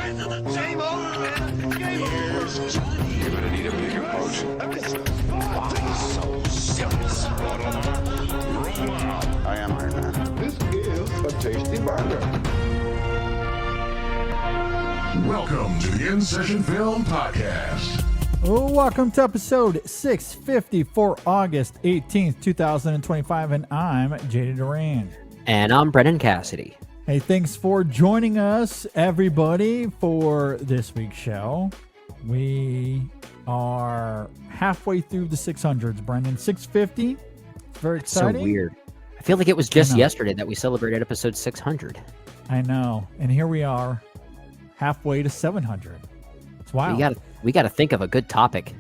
Same old game over. Johnny. You're gonna need a bigger boat. So serious. I am Iron Man. This is a tasty burger. Welcome to the InSession Film Podcast. Welcome to episode 650 for August 18th, 2025, and I'm JD Durand. And I'm Brennan Cassidy. Hey, thanks for joining us, everybody, for this week's show. We are halfway through the 600s, Brendan. 650. It's very exciting. So weird. I feel like it was just yesterday that we celebrated episode 600. I know. And here we are, halfway to 700. It's wild. We got to think of a good topic.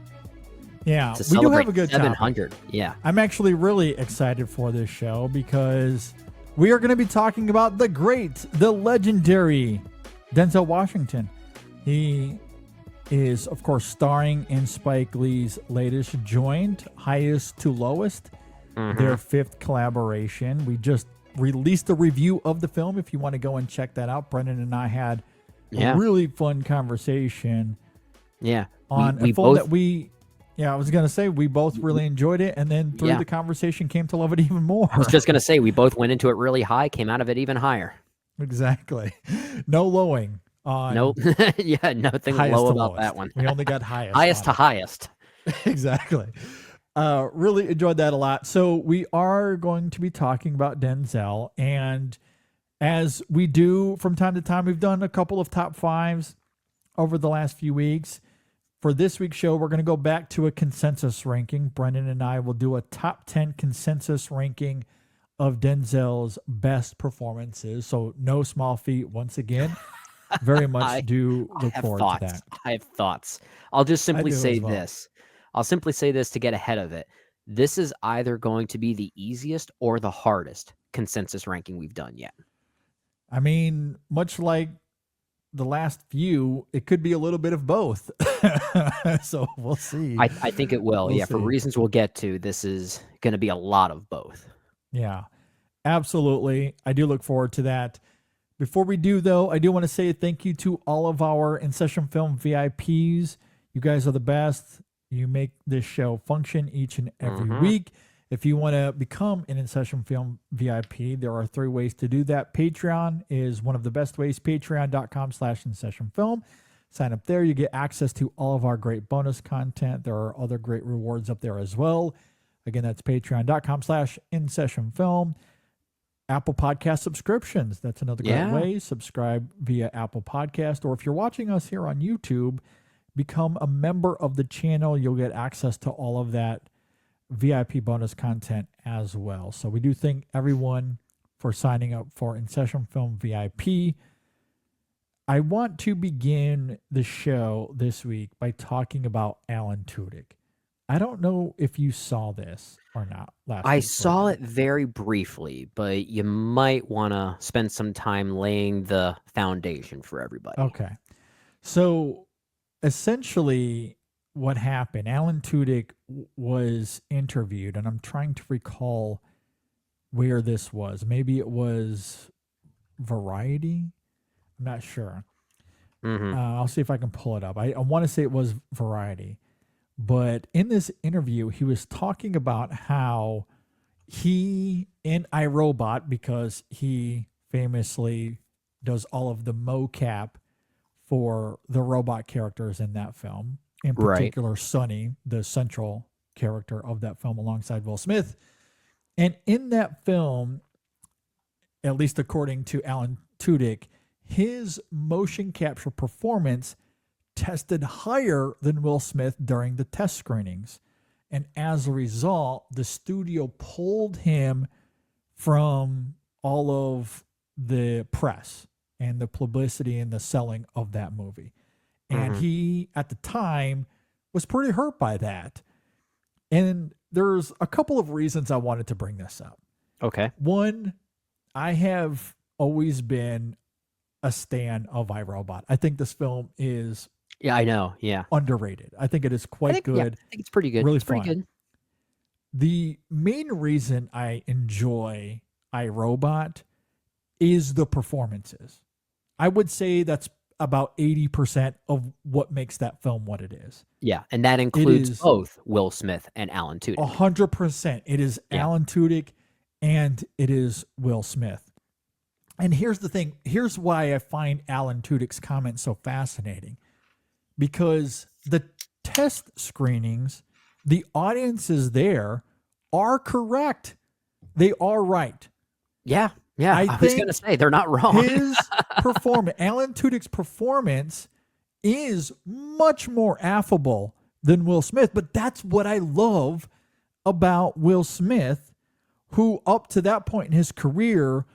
Yeah, to we do have celebrate a good 700. topic. Yeah. I'm actually really excited for this show because we are going to be talking about the great, the legendary Denzel Washington. He is, of course, starring in Spike Lee's latest joint, Highest to Lowest, their fifth collaboration. We just released a review of the film. If you want to go and check that out, Brendan and I had a really fun conversation on a film that we... Yeah, I was going to say we both really enjoyed it, and then through the conversation came to love it even more. I was just going to say, we both went into it really high, came out of it even higher. Exactly. No lowing on... Nope. Yeah, nothing low about that one. We only got highest. Highest to highest. Exactly. Really enjoyed that a lot. So we are going to be talking about Denzel, and as we do from time to time, we've done a couple of top fives over the last few weeks. For this week's show, we're going to go back to a consensus ranking. Brendan and I will do a top 10 consensus ranking of Denzel's best performances. So no small feat once again. Very much do look forward to that. I have thoughts. I'll just simply say this. I'll simply say this to get ahead of it. This is either going to be the easiest or the hardest consensus ranking we've done yet. I mean, much like the last few, it could be a little bit of both. So we'll see. I think it will. We'll see. For reasons we'll get to, this is going to be a lot of both. Yeah, absolutely. I do look forward to that. Before we do, though, I do want to say thank you to all of our InSession Film VIPs. You guys are the best. You make this show function each and every week. If you want to become an InSession Film VIP, there are 3 ways to do that. Patreon is one of the best ways. Patreon.com/InSessionFilm. Sign up there. You get access to all of our great bonus content. There are other great rewards up there as well. Again, that's Patreon.com/InSessionFilm. Apple Podcast subscriptions. That's another great way. Subscribe via Apple Podcast. Or if you're watching us here on YouTube, become a member of the channel. You'll get access to all of that VIP bonus content as well. So we do thank everyone for signing up for InSession Film VIP. I want to begin the show this week by talking about Alan Tudyk. I don't know if you saw this or not last week. I saw it very briefly, but you might want to spend some time laying the foundation for everybody. Okay. So essentially what happened, Alan Tudyk was interviewed, and I'm trying to recall where this was. Maybe it was Variety. I'm not sure. I'll see if I can pull it up. I want to say it was Variety. But in this interview, he was talking about how he, in iRobot, because he famously does all of the mocap for the robot characters in that film, in particular Sonny, the central character of that film alongside Will Smith. And in that film, at least according to Alan Tudyk, his motion capture performance tested higher than Will Smith during the test screenings. And as a result, the studio pulled him from all of the press and the publicity and the selling of that movie. And he, at the time, was pretty hurt by that. And there's a couple of reasons I wanted to bring this up. Okay. One, I have always been a stan of iRobot. I think this film is I know. Yeah. underrated. I think it is quite good. Yeah, I think it's pretty good. Really it's fun. pretty good. The main reason I enjoy iRobot is the performances. I would say that's about 80% of what makes that film what it is. Yeah, and that includes is- both Will Smith and Alan Tudyk. 100%. It is Yeah. Alan Tudyk and it is Will Smith. And here's the thing. Here's why I find Alan Tudyk's comment so fascinating. Because the test screenings, the audiences there are correct. They are right. Yeah, I was think going to say, they're not wrong. His performance, Alan Tudyk's performance, is much more affable than Will Smith. But that's what I love about Will Smith, who up to that point in his career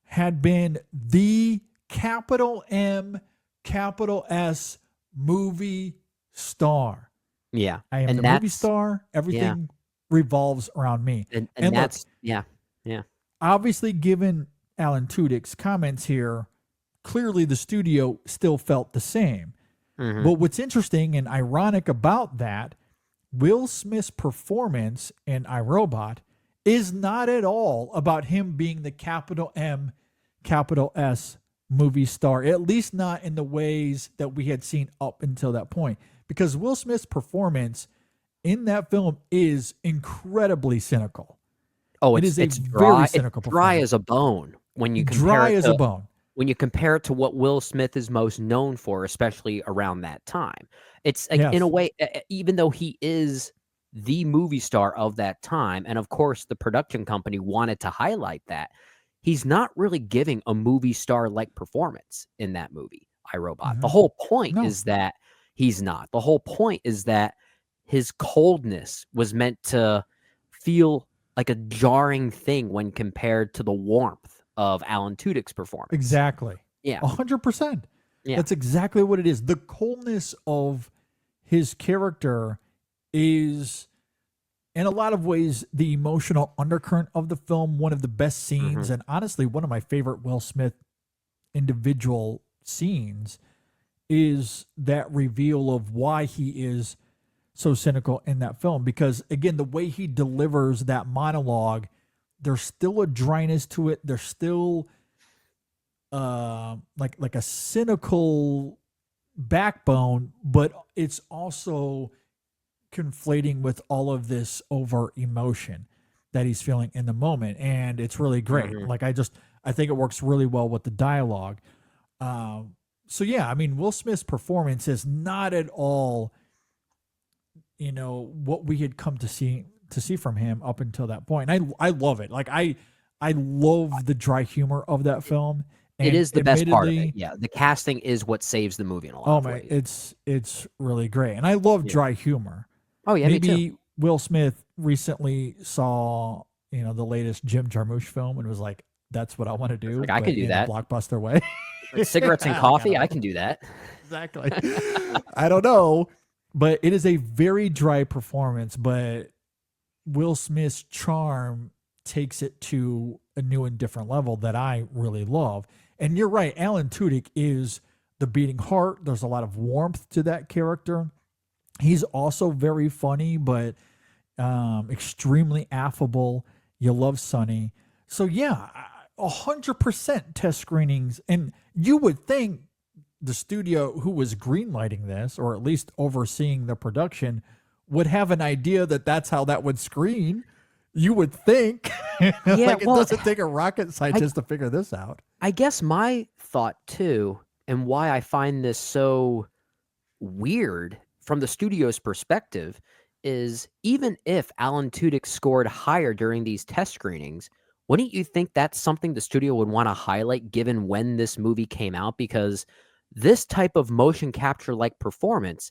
had been the capital M, capital S movie star. Yeah. I am and the that's, movie star. Everything revolves around me. And look, that's, yeah. obviously, given Alan Tudyk's comments here, clearly the studio still felt the same. Mhm. But what's interesting and ironic about that, Will Smith's performance in iRobot is not at all about him being the capital M, capital S movie star, at least not in the ways that we had seen up until that point. Because Will Smith's performance in that film is incredibly cynical. Oh, It it's, is a it's very dry. cynical It's dry performance. as a bone when you compare Dry it as to, a bone. when you compare it to what Will Smith is most known for, especially around that time. It's like, in Yes. a way, even though he is the movie star of that time, and of course the production company wanted to highlight that, he's not really giving a movie star like performance in that movie, iRobot. The Mhm. whole point No. is that he's not. The whole point is that his coldness was meant to feel like a jarring thing when compared to the warmth of Alan Tudyk's performance. Exactly. Yeah. 100%. Yeah. That's exactly what it is. The coldness of his character is, in a lot of ways, the emotional undercurrent of the film. One of the best scenes, and honestly, one of my favorite Will Smith individual scenes, is that reveal of why he is so cynical in that film. Because again, the way he delivers that monologue, there's still a dryness to it. There's still like a cynical backbone, but it's also conflating with all of this over emotion that he's feeling in the moment, and it's really great. Like I think it works really well with the dialogue. So yeah, I mean, Will Smith's performance is not at all, what we had come to see from him up until that point. And I love it. Like I love the dry humor of that film. And it is the best part of admittedly, it. Yeah, the casting is what saves the movie in a lot oh of my, ways. it's really great. And I love dry humor. Oh yeah, me too. Maybe Will Smith recently saw, the latest Jim Jarmusch film and was like, that's what I want to do. Like, I can but do in that. a blockbuster way. Like cigarettes and coffee, I can do that. Exactly. I don't know, but it is a very dry performance, but Will Smith's charm takes it to a new and different level that I really love. And you're right, Alan Tudyk is the beating heart. There's a lot of warmth to that character. He's also very funny, but extremely affable. You love Sonny. So yeah, 100% test screenings. And you would think the studio who was greenlighting this, or at least overseeing the production, would have an idea that that's how that would screen. You would think. Yeah, like it well, doesn't take a rocket scientist to figure this out. I guess my thought too, and why I find this so weird from the studio's perspective, is even if Alan Tudyk scored higher during these test screenings, wouldn't you think that's something the studio would want to highlight given when this movie came out? Because this type of motion capture like performance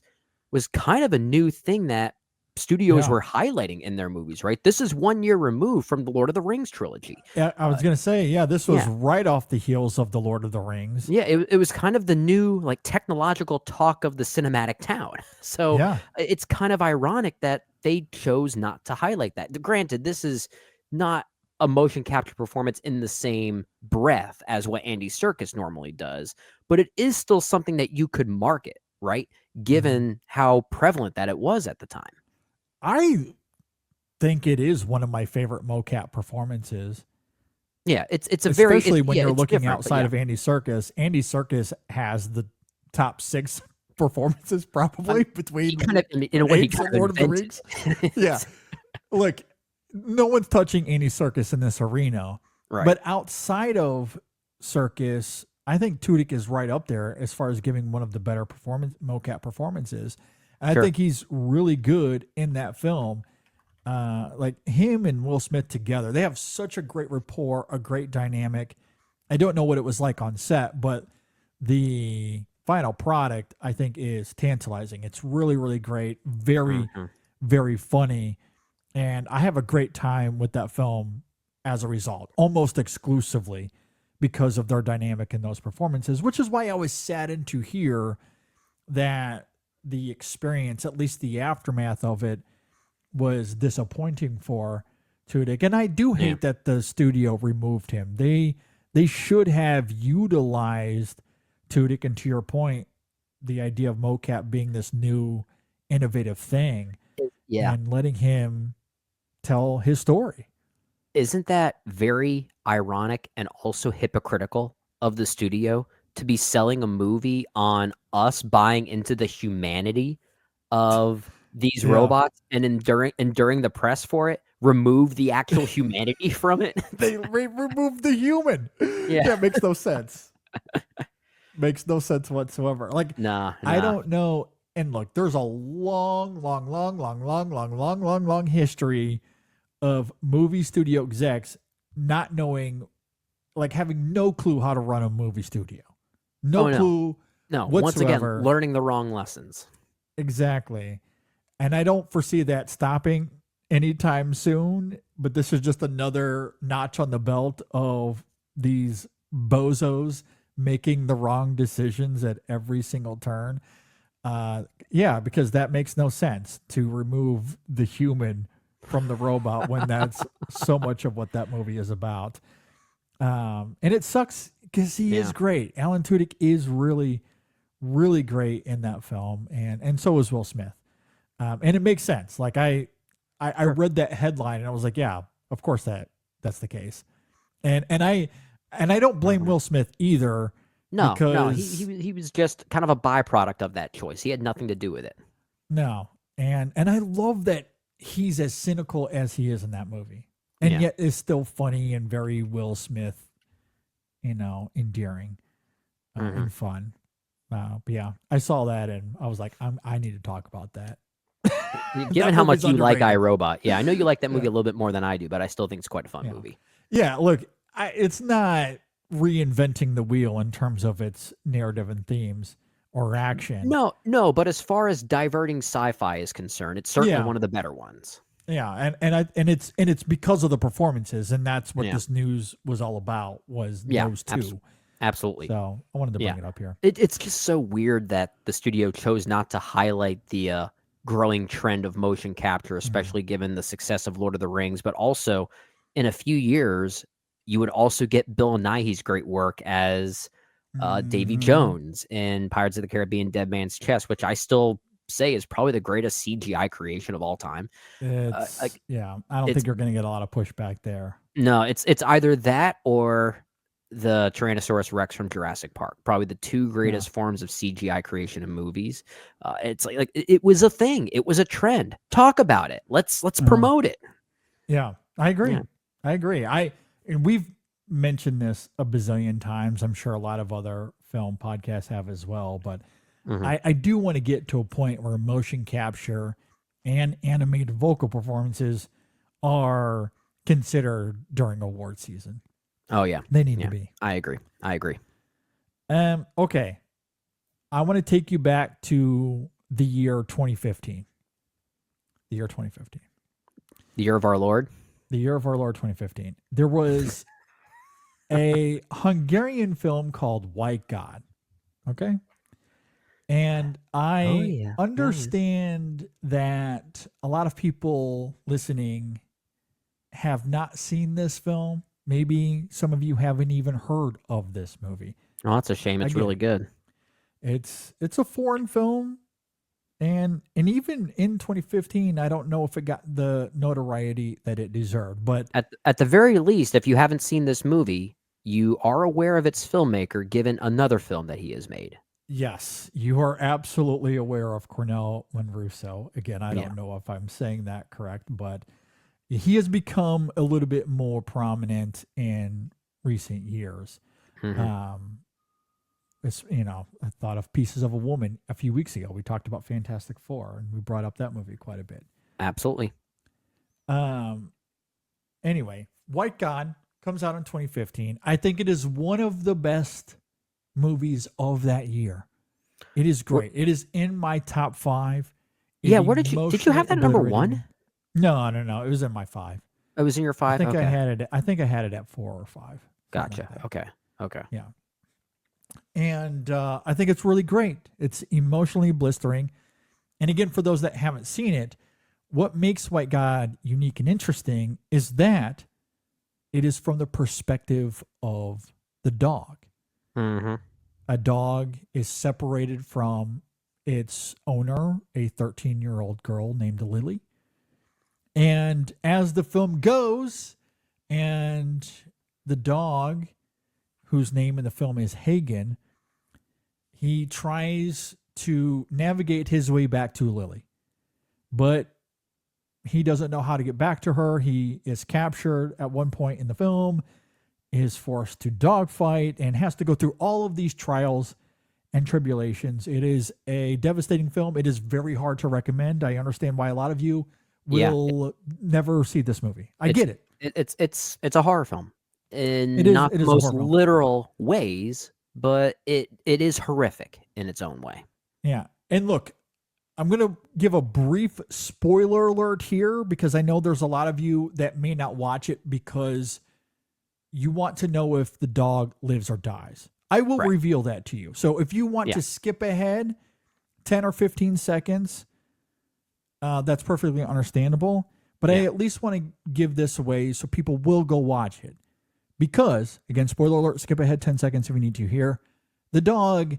was kind of a new thing that studios were highlighting in their movies, right? This is 1 year removed from the Lord of the Rings trilogy. Yeah, I was going to say, this was right off the heels of the Lord of the Rings. Yeah, it was kind of the new like technological talk of the cinematic town. So it's kind of ironic that they chose not to highlight that. Granted, this is not a motion capture performance in the same breath as what Andy Serkis normally does, but it is still something that you could market, right? Given how prevalent that it was at the time. I think it is one of my favorite mocap performances. Yeah, it's a especially very when you're looking different, outside of Andy Serkis. Andy Serkis has the top 6 performances probably between kind of, in a way, he Apes kind and of Lord of the invented Rings. Yeah. Look, no one's touching Andy Serkis in this arena. Right. But outside of Serkis, I think Tudyk is right up there as far as giving one of the better mocap performances. And Sure. I think he's really good in that film. Like him and Will Smith together, they have such a great rapport, a great dynamic. I don't know what it was like on set, but the final product, I think, is tantalizing. It's really, really great. Very, very funny. And I have a great time with that film as a result, almost exclusively because of their dynamic in those performances, which is why I was saddened to hear that the experience, at least the aftermath of it, was disappointing for Tudyk. And I do hate that the studio removed him. They should have utilized Tudyk, and to your point, the idea of mocap being this new innovative thing, and letting him tell his story. Isn't that very ironic and also hypocritical of the studio to be selling a movie on us buying into the humanity of these robots, and during the press for it, remove the actual humanity from it? They removed the human. Yeah, it makes no sense. Makes no sense whatsoever. Like, Nah. I don't know. And look, there's a long history of movie studio execs not knowing, like having no clue how to run a movie studio. No clue. No, whatsoever. Once again, learning the wrong lessons. Exactly. And I don't foresee that stopping anytime soon, but this is just another notch on the belt of these bozos making the wrong decisions at every single turn. Because that makes no sense to remove the human from the robot when that's so much of what that movie is about. And it sucks because he is great. Alan Tudyk is really, really great in that film, and so is Will Smith. And it makes sense. Like I read that headline and I was like, yeah, of course that's the case. And I don't blame Will Smith either. No, because he was just kind of a byproduct of that choice. He had nothing to do with it. No. And I love that he's as cynical as he is in that movie. And yet is still funny and very Will Smith, endearing and fun. But yeah, I saw that and I was like, I need to talk about that. Given how much you like iRobot, I know you like that movie a little bit more than I do, but I still think it's quite a fun movie. Yeah, look, it's not reinventing the wheel in terms of its narrative and themes or action. No, but as far as diverting sci-fi is concerned, it's certainly one of the better ones. Yeah, and it's because of the performances, and that's what this news was all about, was those two. Absolutely. So I wanted to bring it up here. It's just so weird that the studio chose not to highlight the growing trend of motion capture, especially given the success of Lord of the Rings, but also in a few years, you would also get Bill Nighy's great work as Davy Jones in Pirates of the Caribbean: Dead Man's Chest, which I still say is probably the greatest CGI creation of all time. I don't think you're going to get a lot of pushback there. No, it's either that or the Tyrannosaurus Rex from Jurassic Park, probably the two greatest forms of CGI creation in movies. It's like it was a thing. It was a trend. Talk about it. Let's promote it. Yeah, I agree. Yeah. I agree. And we've mentioned this a bazillion times. I'm sure a lot of other film podcasts have as well, but I do want to get to a point where motion capture and animated vocal performances are considered during award season. Oh yeah. They need to be. I agree. Okay. I want to take you back to the year 2015. The year 2015. The year of our Lord? The year of our Lord 2015. There was a Hungarian film called White God. Okay. And I understand that a lot of people listening have not seen this film. Maybe some of you haven't even heard of this movie. Oh, that's a shame. It's really good. It's a foreign film. And even in 2015, I don't know if it got the notoriety that it deserved. But at the very least, if you haven't seen this movie, you are aware of its filmmaker, given another film that he has made. Yes, you are absolutely aware of Cornel Monrusso. Again, I Yeah. don't know if I'm saying that correct, but he has become a little bit more prominent in recent years. Mhm. It's, I thought of Pieces of a Woman a few weeks ago. We talked about Fantastic Four, and we brought up that movie quite a bit. Absolutely. Anyway, White God comes out in 2015. I think it is one of the best movies of that year. It is great. It is in my top 5. Yeah, where did you have that at number Emotionally 1? obliterated me. No. It was in my 5. It was in your 5? I think Okay. I think I had it at 4 or 5. something Gotcha. like that. Okay. Yeah. And I think it's really great. It's emotionally blistering. And again, for those that haven't seen it, what makes White God unique and interesting is that it is from the perspective of the dog. Mm-hmm. A dog is separated from its owner, a 13-year-old girl named Lily. And as the film goes, and the dog, whose name in the film is Hagen, he tries to navigate his way back to Lily. But he doesn't know how to get back to her. He is captured at one point in the film, is forced to dogfight, and has to go through all of these trials and tribulations. It is a devastating film. It is very hard to recommend. I understand why a lot of you will never see this movie. I get it. It's a horror film in It is- not it the is a most horror film. literal ways, but it is horrific in its own way. Yeah. And look, I'm going to give a brief spoiler alert here because I know there's a lot of you that may not watch it because you want to know if the dog lives or dies. I will Right. reveal that to you. So if you want Yeah. to skip ahead 10 or 15 seconds, that's perfectly understandable. But I Yeah. at least want to give this away so people will go watch it. Because, again, spoiler alert, skip ahead 10 seconds if you need to here. The dog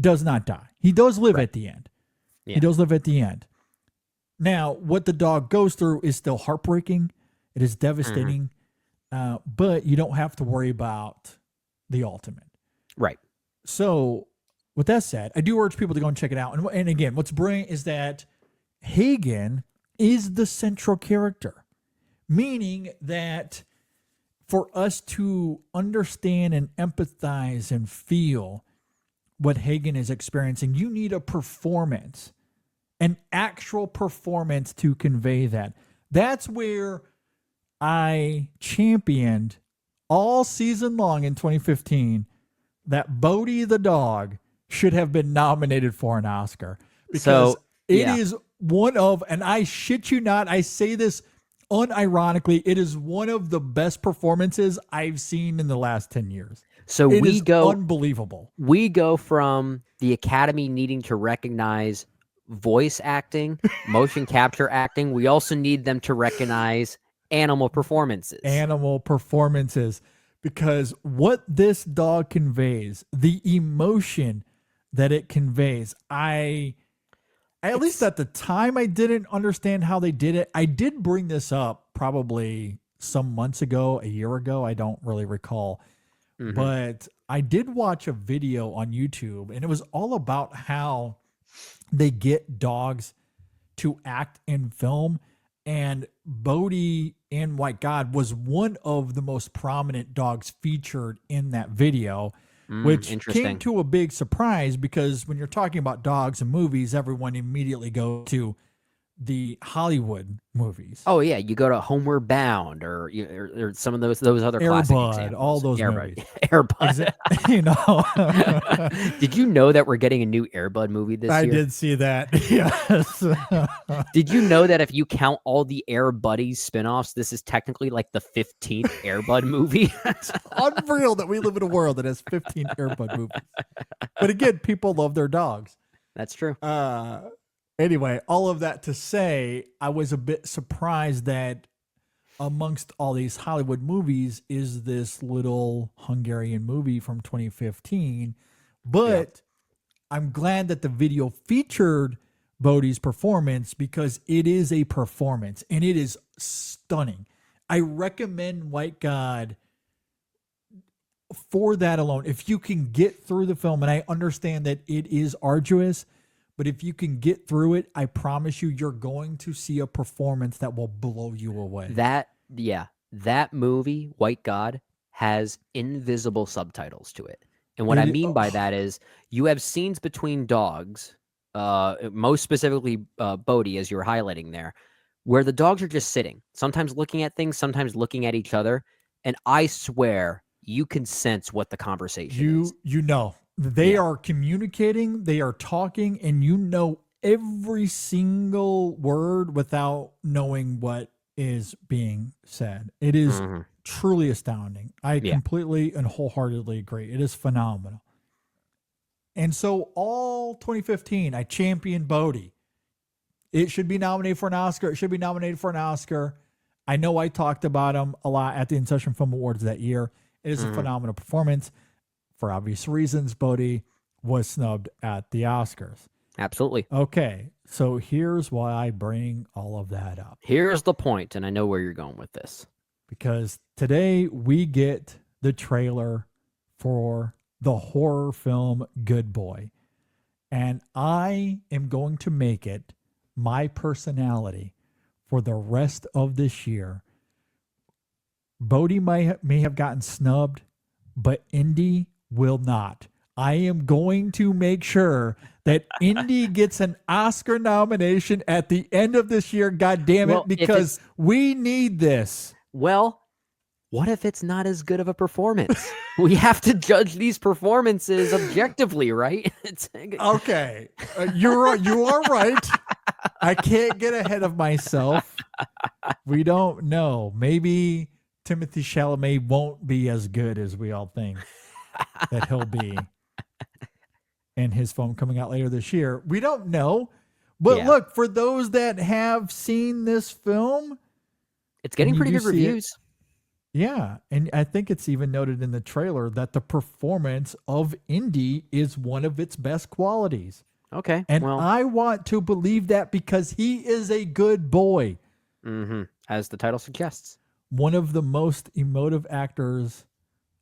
does not die. He does live Right. at the end. Yeah. He does live at the end. Now, what the dog goes through is still heartbreaking. It is devastating. But you don't have to worry about the ultimate. Right. So, with that said, I do urge people to go and check it out. And again, what's brilliant is that Hagen is the central character, meaning that for us to understand and empathize and feel what Hagen is experiencing, you need a performance, an actual performance to convey that. That's where I championed all season long in 2015 that Bodhi the dog should have been nominated for an Oscar because So, it yeah. is one of, and I shit you not, I say this unironically, it is one of the best performances I've seen in the last 10 years. So It we is go unbelievable. we go from the Academy needing to recognize voice acting, motion capture acting. We also need them to recognize animal performances. Animal performances, because what this dog conveys, the emotion that it conveys, at least at the time I didn't understand how they did it. I did bring this up probably some months ago, a year ago, I don't really recall. Mhm. But I did watch a video on YouTube, and it was all about how they get dogs to act in film. And Bodhi in White God was one of the most prominent dogs featured in that video, which came Interesting. to a big surprise because when you're talking about dogs in movies, everyone immediately goes to the Hollywood movies. Oh yeah, you go to Homeward Bound or some of those other classic Airbud, examples. all those Airbud. movies. Airbud. You know, Did you know that we're getting a new Airbud movie this I year? did see that. Yes. Did you know that if you count all the Air Buddies spinoffs, this is technically like the 15th Airbud movie? It's unreal that we live in a world that has 15 Airbud movies. But again, people love their dogs. That's true. Anyway, all of that to say, I was a bit surprised that amongst all these Hollywood movies is this little Hungarian movie from 2015. But I'm glad that the video featured Bodhi's performance because it is a performance and it is stunning. I recommend White God for that alone, if you can get through the film, and I understand that it is arduous, but if you can get through it, I promise you, you're going to see a performance that will blow you away. That movie, White God, has invisible subtitles to it. And what I mean by that is you have scenes between dogs, most specifically Bodhi, as you were highlighting there, where the dogs are just sitting, sometimes looking at things, sometimes looking at each other. And I swear you can sense what the conversation is. You know, they are communicating, they are talking, and you know every single word without knowing what is being said. It is truly astounding. I completely and wholeheartedly agree. It is phenomenal. And so all 2015, I championed Bodhi. It should be nominated for an Oscar. It should be nominated for an Oscar. I know I talked about him a lot at the InSession Film Awards that year. It is a phenomenal performance. For obvious reasons, Bodhi was snubbed at the Oscars. Absolutely. Okay, so here's why I bring all of that up. Here's the point, and I know where you're going with this. Because today we get the trailer for the horror film Good Boy. And I am going to make it my personality for the rest of this year. Bodhi may have gotten snubbed, but Indy will not. I am going to make sure that Indy gets an Oscar nomination at the end of this year, God damn it, because we need this. Well, what if it's not as good of a performance? We have to judge these performances objectively, right? Okay. You are right. I can't get ahead of myself. We don't know. Maybe Timothée Chalamet won't be as good as we all think that he'll be in his film coming out later this year. We don't know. But look, for those that have seen this film, it's getting pretty good reviews. Yeah. And I think it's even noted in the trailer that the performance of Indy is one of its best qualities. Okay. And I want to believe that because he is a good boy. As the title suggests. One of the most emotive actors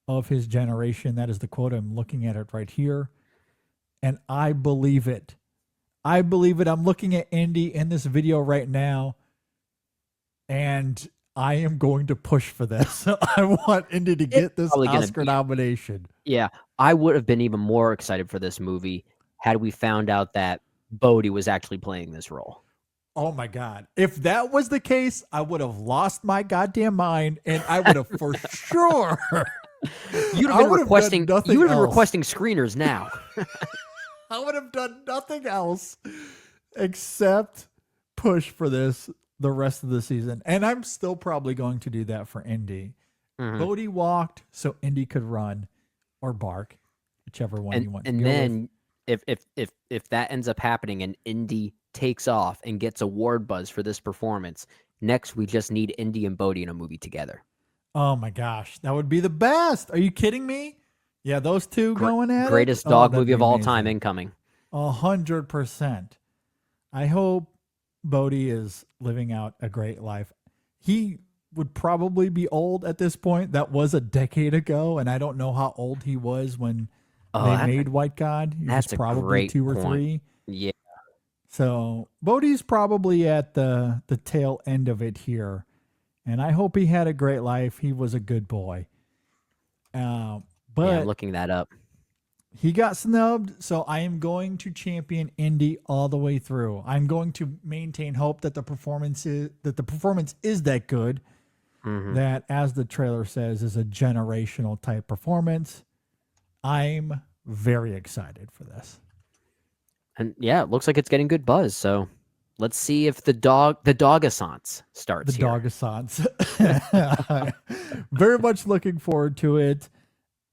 of his generation. That is the quote. I'm looking at it right here. And I believe it. I believe it. I'm looking at Indy in this video right now. And I am going to push for this. I want Indy to get this Oscar nomination. Yeah. I would have been even more excited for this movie had we found out that Bodhi was actually playing this role. Oh my God. If that was the case, I would have lost my goddamn mind and I would have for sure. You'd have been requesting screeners now. I would have done nothing else except push for this the rest of the season. And I'm still probably going to do that for Indy. Bodhi walked so Indy could run or bark, whichever one you want to go with. And then if that ends up happening and Indy takes off and gets award buzz for this performance, next we just need Indy and Bodhi in a movie together. Oh my gosh, that would be the best. Are you kidding me? Yeah, those two going at greatest dog movie of all time incoming. 100%. I hope Bodhi is living out a great life. He would probably be old at this point. That was a decade ago, and I don't know how old he was when they made White God. He was probably 2 or 3. Yeah. So Bodhi's probably at the tail end of it here. And I hope he had a great life. He was a good boy. But I'm looking that up. He got snubbed, so I am going to champion Indy all the way through. I'm going to maintain hope that the performance is that good. That, as the trailer says, is a generational type performance. I'm very excited for this. And yeah, it looks like it's getting good buzz. So let's see if the dog-assance starts. The dog-assance. Very much looking forward to it.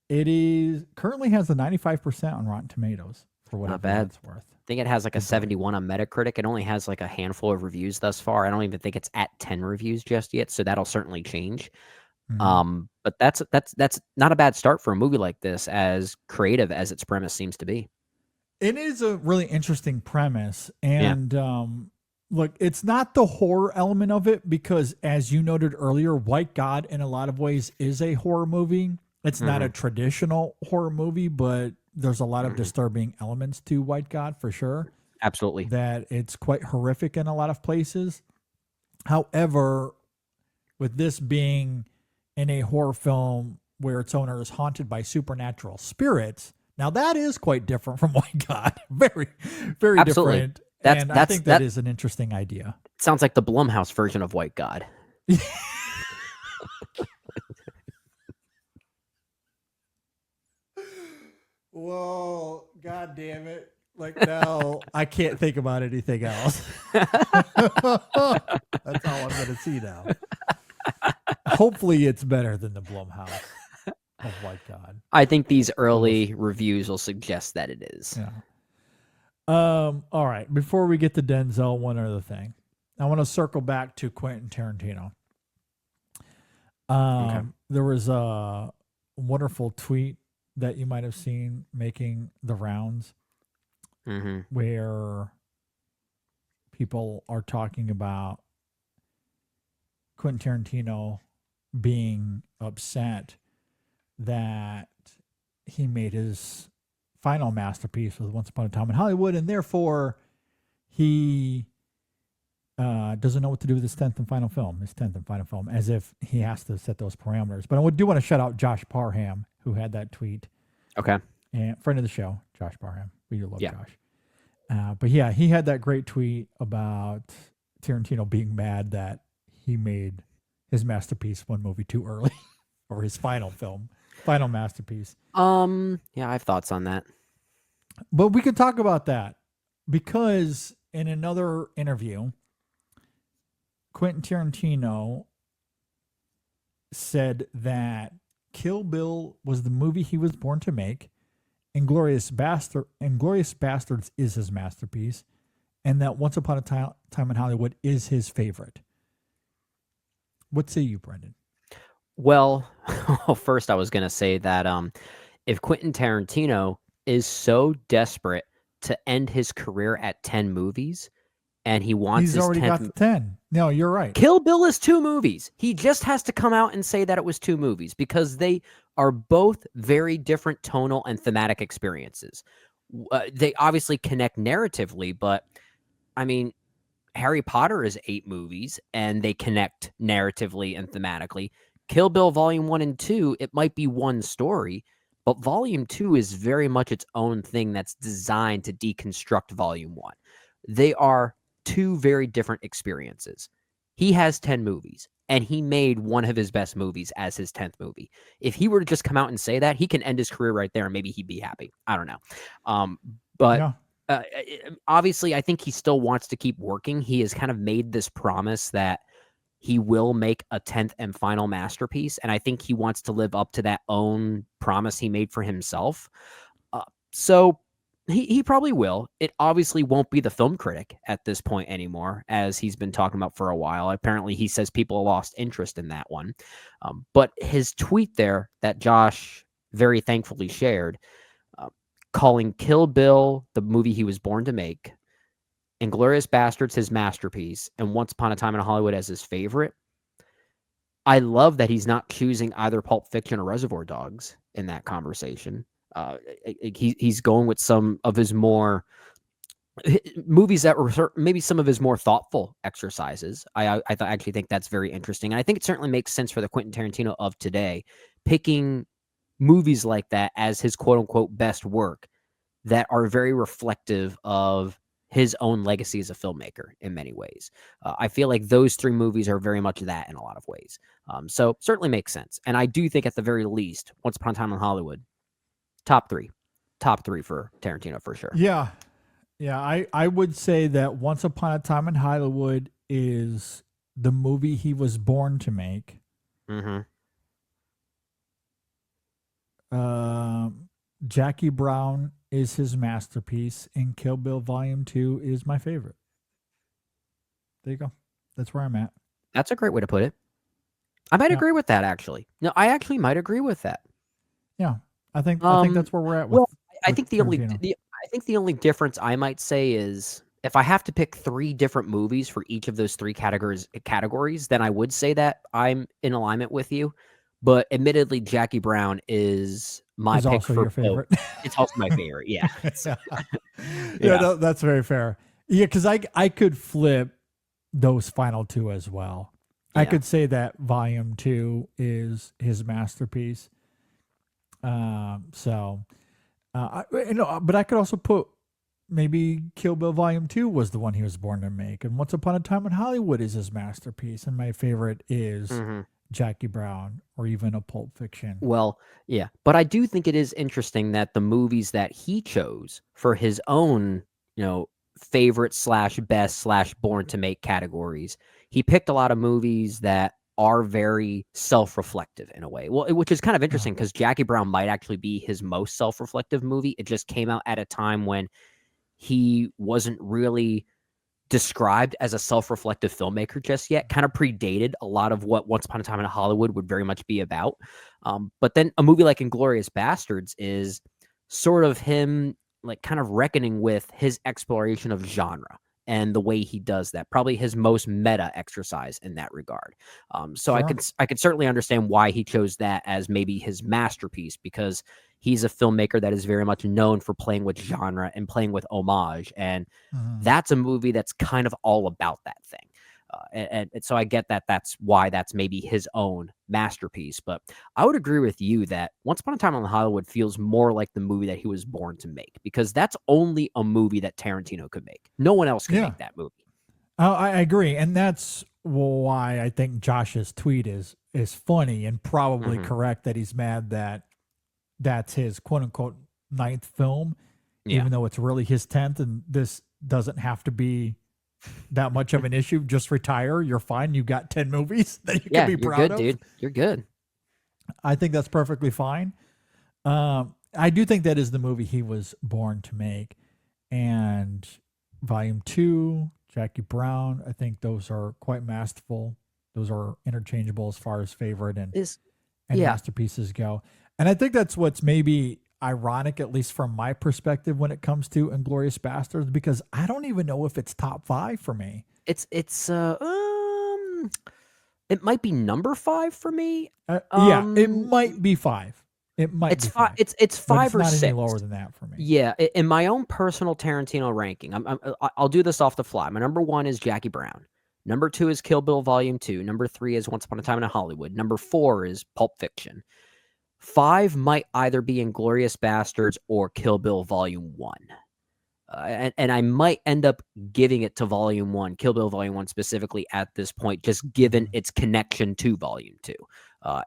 It is currently has a 95% on Rotten Tomatoes for whatever that's worth. I think it has like a 71 on Metacritic. It only has like a handful of reviews thus far. I don't even think it's at 10 reviews just yet, so that'll certainly change. But that's not a bad start for a movie like this, as creative as its premise seems to be. It is a really interesting premise, and look, it's not the horror element of it because, as you noted earlier, White God in a lot of ways is a horror movie. It's not a traditional horror movie, but there's a lot of disturbing elements to White God for sure. Absolutely. That it's quite horrific in a lot of places. However, with this being in a horror film where its owner is haunted by supernatural spirits, now that is quite different from White God. Very, very Absolutely. different. And I think that is an interesting idea. Sounds like the Blumhouse version of White God. Whoa, God damn it. Like, no, I can't think about anything else. That's all I'm going to see now. Hopefully it's better than the Blumhouse of White God. I think these early reviews will suggest that it is. Yeah. All right. Before we get to Denzel, one other thing. I want to circle back to Quentin Tarantino. There was a wonderful tweet that you might have seen making the rounds where people are talking about Quentin Tarantino being upset that he made his final masterpiece with Once Upon a Time in Hollywood, and therefore he doesn't know what to do with his 10th and final film, as if he has to set those parameters. But I do want to shout out Josh Parham, who had that tweet. Okay. And friend of the show, Josh Parham. We do love Josh. But yeah, he had that great tweet about Tarantino being mad that he made his masterpiece one movie too early, or his final masterpiece. Yeah, I have thoughts on that. But we could talk about that because in another interview, Quentin Tarantino said that Kill Bill was the movie he was born to make, Inglourious Bastards is his masterpiece, and that Once Upon a Time in Hollywood is his favorite. What say you, Brendan? Well, first I was going to say that if Quentin Tarantino is so desperate to end his career at 10 movies, and he wants he's already got the 10. No, you're right. Kill Bill is 2 movies. He just has to come out and say that it was 2 movies because they are both very different tonal and thematic experiences. They obviously connect narratively, but I mean, Harry Potter is 8 movies and they connect narratively and thematically. Kill Bill Volume 1 and 2, it might be one story, but Volume 2 is very much its own thing that's designed to deconstruct Volume 1. They are 2 very different experiences. He has 10 movies, and he made one of his best movies as his 10th movie. If he were to just come out and say that, he can end his career right there, and maybe he'd be happy. I don't know. Obviously, I think he still wants to keep working. He has kind of made this promise that he will make a 10th and final masterpiece, and I think he wants to live up to that own promise he made for himself. So he probably will. It obviously won't be the film critic at this point anymore, as he's been talking about for a while. Apparently, he says people lost interest in that one. But his tweet there that Josh very thankfully shared, calling Kill Bill the movie he was born to make, Inglourious Bastards his masterpiece, and Once Upon a Time in Hollywood as his favorite. I love that he's not choosing either Pulp Fiction or Reservoir Dogs in that conversation. He's going with some of his more movies that were maybe some of his more thoughtful exercises. I actually think that's very interesting. And I think it certainly makes sense for the Quentin Tarantino of today, picking movies like that as his quote unquote best work that are very reflective of his own legacy as a filmmaker in many ways. I feel like those 3 movies are very much that in a lot of ways. So certainly makes sense. And I do think at the very least, Once Upon a Time in Hollywood, top three for Tarantino for sure. Yeah. I would say that Once Upon a Time in Hollywood is the movie he was born to make. Jackie Brown is his masterpiece, and Kill Bill Volume 2 is my favorite. There you go. That's where I'm at. That's a great way to put it. I might agree with that, actually. No, I actually might agree with that. Yeah. I think that's where we're at. I think the only difference I might say is if I have to pick 3 different movies for each of those 3 categories, then I would say that I'm in alignment with you. But admittedly, Jackie Brown is my Is pick also for your favorite. It's also my favorite. Yeah. yeah, Yeah. no, that's very fair. Yeah, because I could flip those final two as well. I Yeah. could say that Volume 2 is his masterpiece. But I could also put maybe Kill Bill Volume 2 was the one he was born to make, and Once Upon a Time in Hollywood is his masterpiece, and my favorite is Jackie Brown or even a Pulp Fiction. Well, yeah, but I do think it is interesting that the movies that he chose for his own, favorite slash best slash born to make categories, he picked a lot of movies that are very self-reflective in a way. Well, which is kind of interesting because Jackie Brown might actually be his most self-reflective movie. It just came out at a time when he wasn't really described as a self-reflective filmmaker just yet, kind of predated a lot of what Once Upon a Time in Hollywood would very much be about. But then a movie like Inglourious Bastards is sort of him like kind of reckoning with his exploration of genre and the way he does that. Probably his most meta exercise in that regard. So Sure. I could certainly understand why he chose that as maybe his masterpiece, because he's a filmmaker that is very much known for playing with genre and playing with homage. And that's a movie that's kind of all about that thing. And so I get that that's why that's maybe his own masterpiece. But I would agree with you that Once Upon a Time in Hollywood feels more like the movie that he was born to make, because that's only a movie that Tarantino could make. No one else can make that movie. I agree. And that's why I think Josh's tweet is funny and probably correct, that he's mad that that's his quote unquote 9th film, even though it's really his 10th. And this doesn't have to be that much of an issue. Just retire. You're fine. You got 10 movies that you can be proud of. Dude. You're good. I think that's perfectly fine. I do think that is the movie he was born to make. And Volume 2, Jackie Brown, I think those are quite masterful. Those are interchangeable as far as favorite and masterpieces go. And I think that's what's maybe ironic, at least from my perspective, when it comes to Inglourious Bastards, because I don't even know if it's top 5 for me. It might be number 5 for me. It might be 5. It might be 5. It's 5 or not 6. any lower than that for me. Yeah, in my own personal Tarantino ranking, I'll do this off the fly. My number 1 is Jackie Brown. Number 2 is Kill Bill Volume 2. Number 3 is Once Upon a Time in Hollywood. Number 4 is Pulp Fiction. 5 might either be Inglourious Bastards or Kill Bill Volume 1. And I might end up giving it to Volume 1, Kill Bill Volume 1 specifically at this point, just given its connection to Volume 2.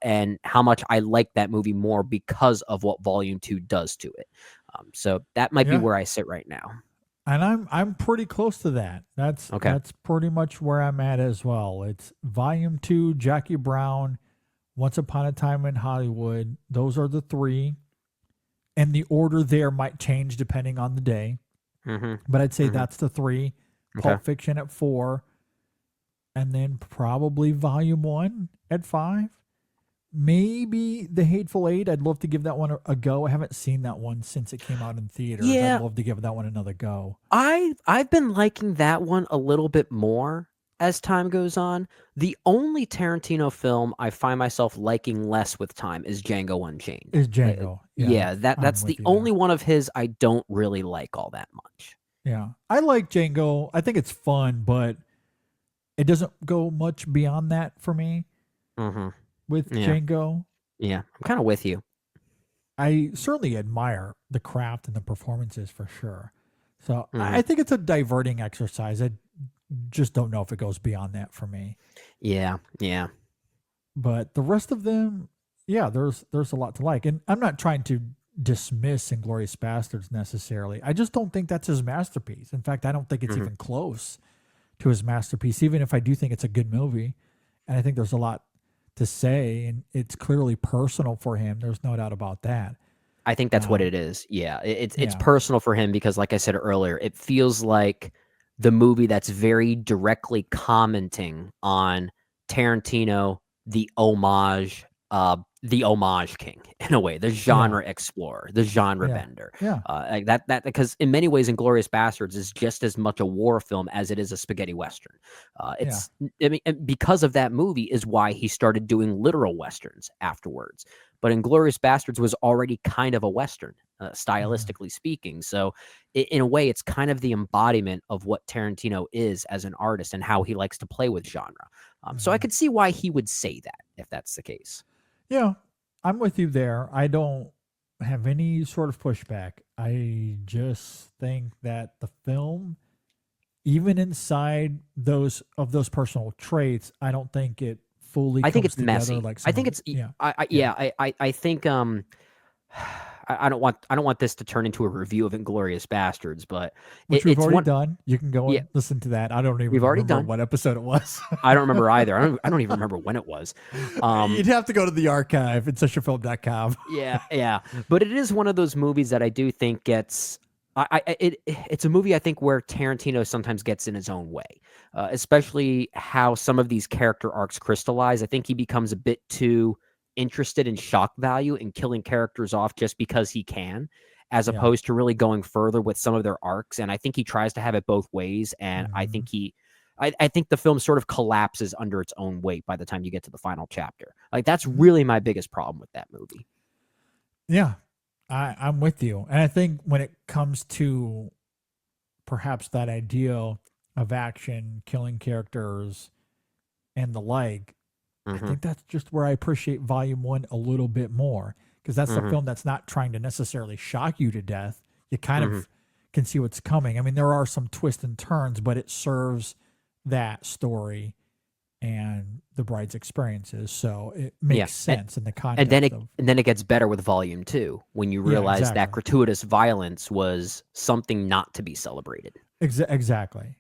And how much I like that movie more because of what Volume 2 does to it. So that might be where I sit right now. And I'm pretty close to that. That's pretty much where I'm at as well. It's Volume 2, Jackie Brown, Once Upon a Time in Hollywood. Those are the 3. And the order there might change depending on the day. But I'd say that's the 3. Pulp Fiction at 4. And then probably Volume 1 at 5. Maybe The Hateful Eight. I'd love to give that one a go. I haven't seen that one since it came out in theaters. Yeah. I'd love to give that one another go. I've been liking that one a little bit more as time goes on. The only Tarantino film I find myself liking less with time is Django Unchained. Is Django. That's the only one of his I don't really like all that much. Yeah. I like Django. I think it's fun, but it doesn't go much beyond that for me with Django. Yeah, I'm kind of with you. I certainly admire the craft and the performances for sure. So I think it's a diverting exercise. I just don't know if it goes beyond that for me. Yeah. But the rest of them, there's a lot to like. And I'm not trying to dismiss Inglourious Bastards necessarily. I just don't think that's his masterpiece. In fact, I don't think it's even close to his masterpiece, even if I do think it's a good movie. And I think there's a lot to say, and it's clearly personal for him. There's no doubt about that. I think that's what it is. Yeah, it's personal for him because, like I said earlier, it feels like the movie that's very directly commenting on Tarantino, the homage, the homage king in a way, the genre explorer, the genre bender. Yeah. Like that because in many ways, Inglourious Bastards is just as much a war film as it is a spaghetti western. I mean, and because of that movie is why he started doing literal westerns afterwards. But Inglourious Bastards was already kind of a western, stylistically speaking. So in a way, it's kind of the embodiment of what Tarantino is as an artist and how he likes to play with genre. So I could see why he would say that if that's the case. Yeah, I'm with you there. I don't have any sort of pushback. I just think that the film, even inside those personal traits, I don't think it fully. I think it's together messy. Like I think it's. I think. I don't want this to turn into a review of Inglourious Bastards, but which we've it's already done. You can go and Yeah. listen to that. I don't even We've already remember done. what episode it was. I don't remember either. I don't even remember when it was. You'd have to go to the archive, InSessionFilm.com. Yeah. But it is one of those movies that I do think gets. It's a movie I think where Tarantino sometimes gets in his own way, especially how some of these character arcs crystallize. I think he becomes a bit too interested in shock value and killing characters off just because he can, as opposed to really going further with some of their arcs. And I think he tries to have it both ways. And I think I think the film sort of collapses under its own weight by the time you get to the final chapter. Like that's really my biggest problem with that movie. Yeah, I'm with you. And I think when it comes to perhaps that ideal of action, killing characters, and the like, I think that's just where I appreciate Volume 1 a little bit more, because that's the film that's not trying to necessarily shock you to death. You kind of can see what's coming. I mean, there are some twists and turns, but it serves that story and the bride's experiences, so it makes sense in the context. And then it gets better with Volume 2 when you realize that gratuitous violence was something not to be celebrated. Exactly.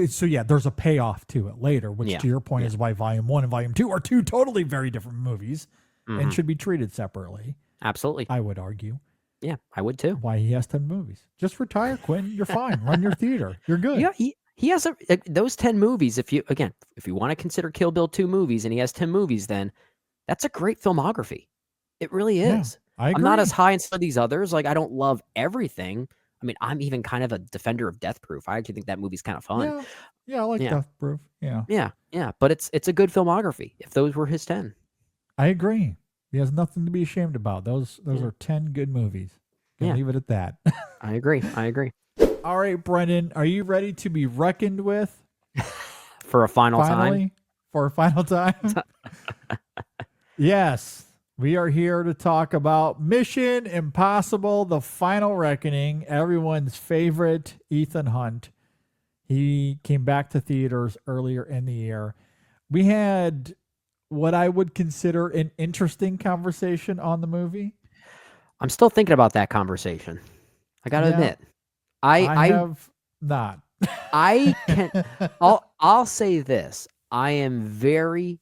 So there's a payoff to it later, which to your point is why Volume 1 and Volume 2 are two totally very different movies and should be treated separately. Absolutely. I would argue. Yeah, I would too. Why he has 10 movies. Just retire, Quentin. You're fine. Run your theater. You're good. Yeah, he has those 10 movies. If you want to consider Kill Bill 2 movies and he has 10 movies, then that's a great filmography. It really is. I agree. I'm not as high in some of these others. Like I don't love everything. I mean, I'm even kind of a defender of Death Proof. I actually think that movie's kind of fun. Yeah, I like Death Proof. Yeah. But it's a good filmography. If those were his 10, I agree. He has nothing to be ashamed about. Those are 10 good movies. Can leave it at that. I agree. All right, Brendan, are you ready to be reckoned with for a final time? For a final time? Yes. We are here to talk about Mission Impossible: The Final Reckoning, everyone's favorite Ethan Hunt. He came back to theaters earlier in the year. We had what I would consider an interesting conversation on the movie. I'm still thinking about that conversation. I got to admit. I have not. I can I'll say this. I am very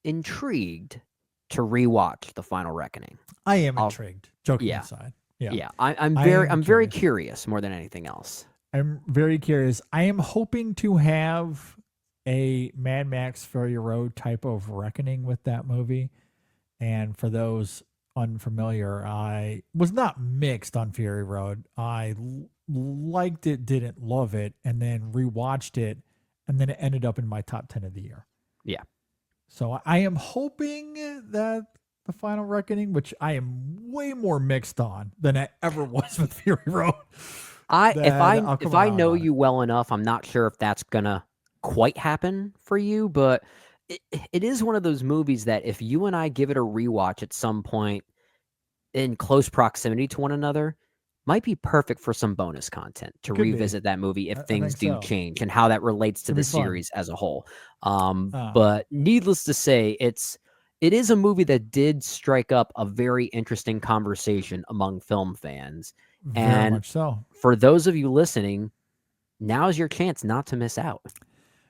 intrigued to rewatch The Final Reckoning. I am intrigued. Joking aside. Yeah. I'm very curious more than anything else. I'm very curious. I am hoping to have a Mad Max Fury Road type of reckoning with that movie. And for those unfamiliar, I was not mixed on Fury Road. I liked it, didn't love it, and then rewatched it, and then it ended up in my top 10 of the year. Yeah. So I am hoping that The Final Reckoning, which I am way more mixed on than I ever was with Fury Road. If I know you well enough, I'm not sure if that's gonna quite happen for you, but it is one of those movies that if you and I give it a rewatch at some point in close proximity to one another, might be perfect for some bonus content to revisit that movie if things do change and how that relates to the series as a whole. But needless to say, it is a movie that did strike up a very interesting conversation among film fans. Very much so. For those of you listening, now's your chance not to miss out.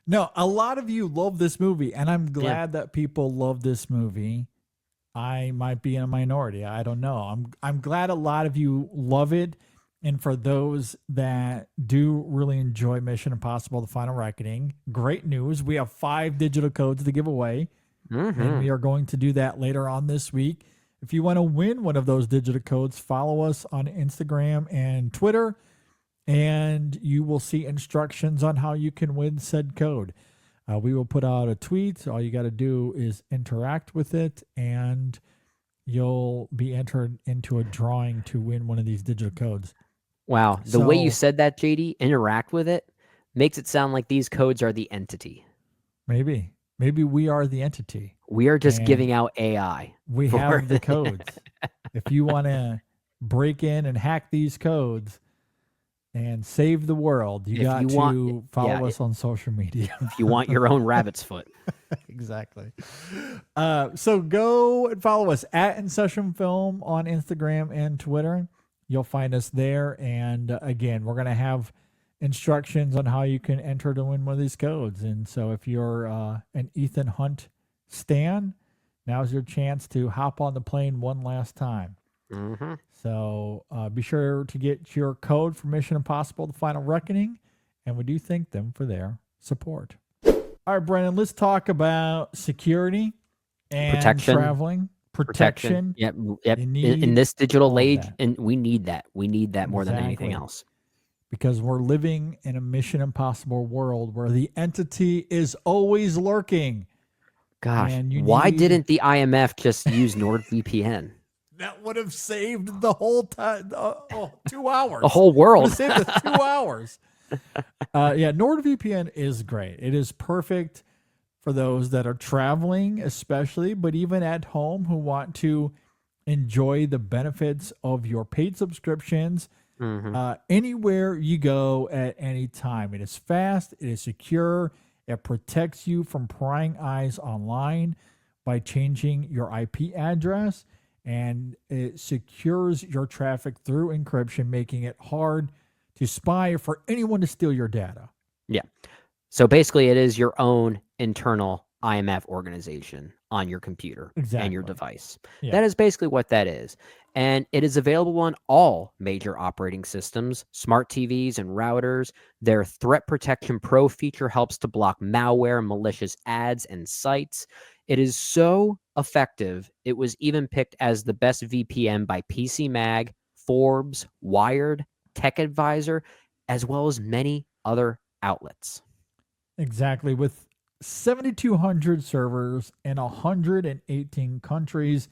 No, a lot of you love this movie, and I'm glad that people love this movie. I might be in a minority. I don't know. I'm glad a lot of you love it. And for those that do really enjoy Mission Impossible: The Final Reckoning, great news. We have 5 digital codes to give away. And we are going to do that later on this week. If you want to win one of those digital codes, follow us on Instagram and Twitter, and you will see instructions on how you can win said code. We will put out a tweet. All you got to do is interact with it, and you'll be entered into a drawing to win one of these digital codes. Wow. The way you said that, JD, interact with it, makes it sound like these codes are the entity. Maybe we are the entity. We are just giving out AI. We have the codes. If you want to break in and hack these codes and save the world, you got to follow us on social media. If you want your own rabbit's foot. Exactly. So go and follow us at InSession Film on Instagram and Twitter. You'll find us there. And again, we're going to have instructions on how you can enter to win one of these codes. And so if you're an Ethan Hunt stan, now's your chance to hop on the plane one last time. So be sure to get your code for Mission Impossible: The Final Reckoning, and we do thank them for their support. All right, Brennan, let's talk about security and traveling. Protection. Yep. In this digital age, and we need that. We need that more than anything else. Because we're living in a Mission Impossible world where the entity is always lurking. Gosh, why didn't the IMF just use NordVPN? That would have saved the whole time, 2 hours. The whole world. Saved us 2 hours. NordVPN is great. It is perfect for those that are traveling, especially, but even at home who want to enjoy the benefits of your paid subscriptions anywhere you go at any time. It is fast. It is secure. It protects you from prying eyes online by changing your IP address, and it secures your traffic through encryption, making it hard to spy for anyone to steal your data. Yeah. So basically, it is your own internal IMF organization on your computer and your device. Yeah. That is basically what that is. And it is available on all major operating systems, smart TVs, and routers. Their Threat Protection Pro feature helps to block malware, malicious ads, and sites. It is so effective, it was even picked as the best VPN by PC Mag, Forbes, Wired, Tech Advisor, as well as many other outlets. Exactly. With 7,200 servers in 118 countries,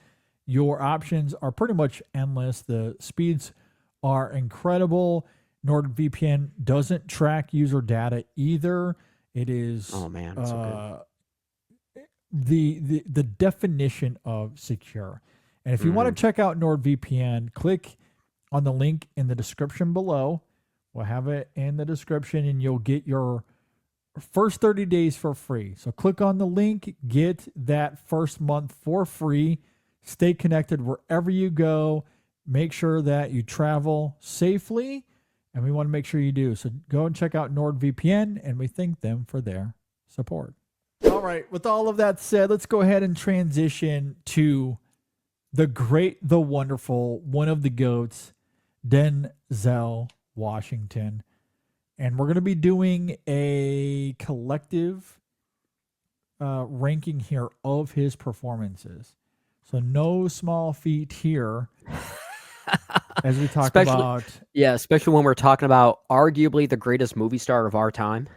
your options are pretty much endless. The speeds are incredible. NordVPN doesn't track user data either. It is so good. The definition of secure. And if you want to check out NordVPN, click on the link in the description below. We'll have it in the description, and you'll get your first 30 days for free. So click on the link, get that first month for free. Stay connected wherever you go. Make sure that you travel safely, and we want to make sure you do. So go and check out NordVPN, and we thank them for their support. All right, with all of that said, let's go ahead and transition to the great, the wonderful, one of the GOATs, Denzel Washington. And we're going to be doing a collective ranking here of his performances. So no small feat here as we talk about. Yeah, especially when we're talking about arguably the greatest movie star of our time.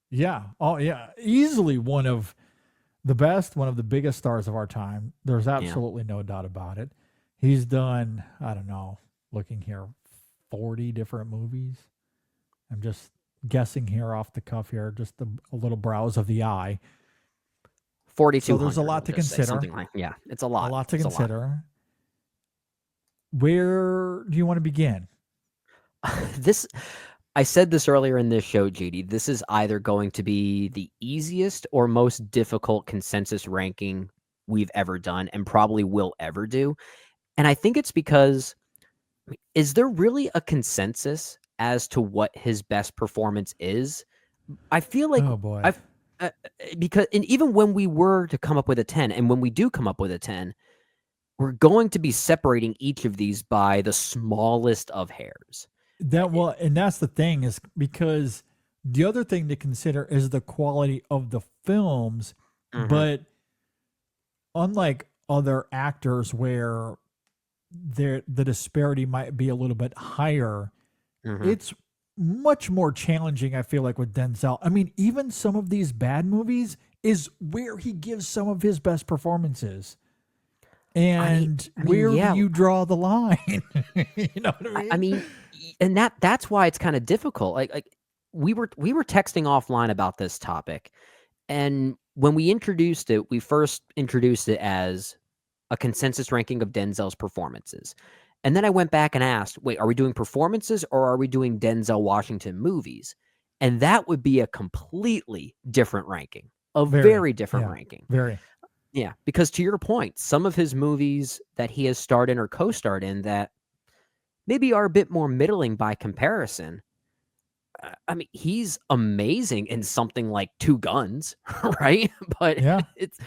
Yeah. Oh, yeah. Easily one of the best, one of the biggest stars of our time. There's absolutely no doubt about it. He's done, I don't know, looking here, 40 different movies. I'm just guessing here off the cuff here, just a little browse of the eye. 42. So there's a lot to consider. It's a lot. A lot to consider. Where do you want to begin? I said this earlier in this show, JD. This is either going to be the easiest or most difficult consensus ranking we've ever done and probably will ever do. And I think it's because, is there really a consensus as to what his best performance is? I feel like, oh boy. Because and even when we were to come up with a 10, and when we do come up with a 10, we're going to be separating each of these by the smallest of hairs. And that's the thing, is because the other thing to consider is the quality of the films, but unlike other actors where the disparity might be a little bit higher, it's much more challenging, I feel like, with Denzel. I mean, even some of these bad movies is where he gives some of his best performances. And where do you draw the line? You know what I mean? I mean, and that's why it's kind of difficult. Like we were texting offline about this topic, and when we introduced it, we first introduced it as a consensus ranking of Denzel's performances. And then I went back and asked, wait, are we doing performances or are we doing Denzel Washington movies? And that would be a completely different ranking, a very different ranking. Very. Yeah, because to your point, some of his movies that he has starred in or co-starred in that maybe are a bit more middling by comparison. I mean, he's amazing in something like Two Guns, right? But it's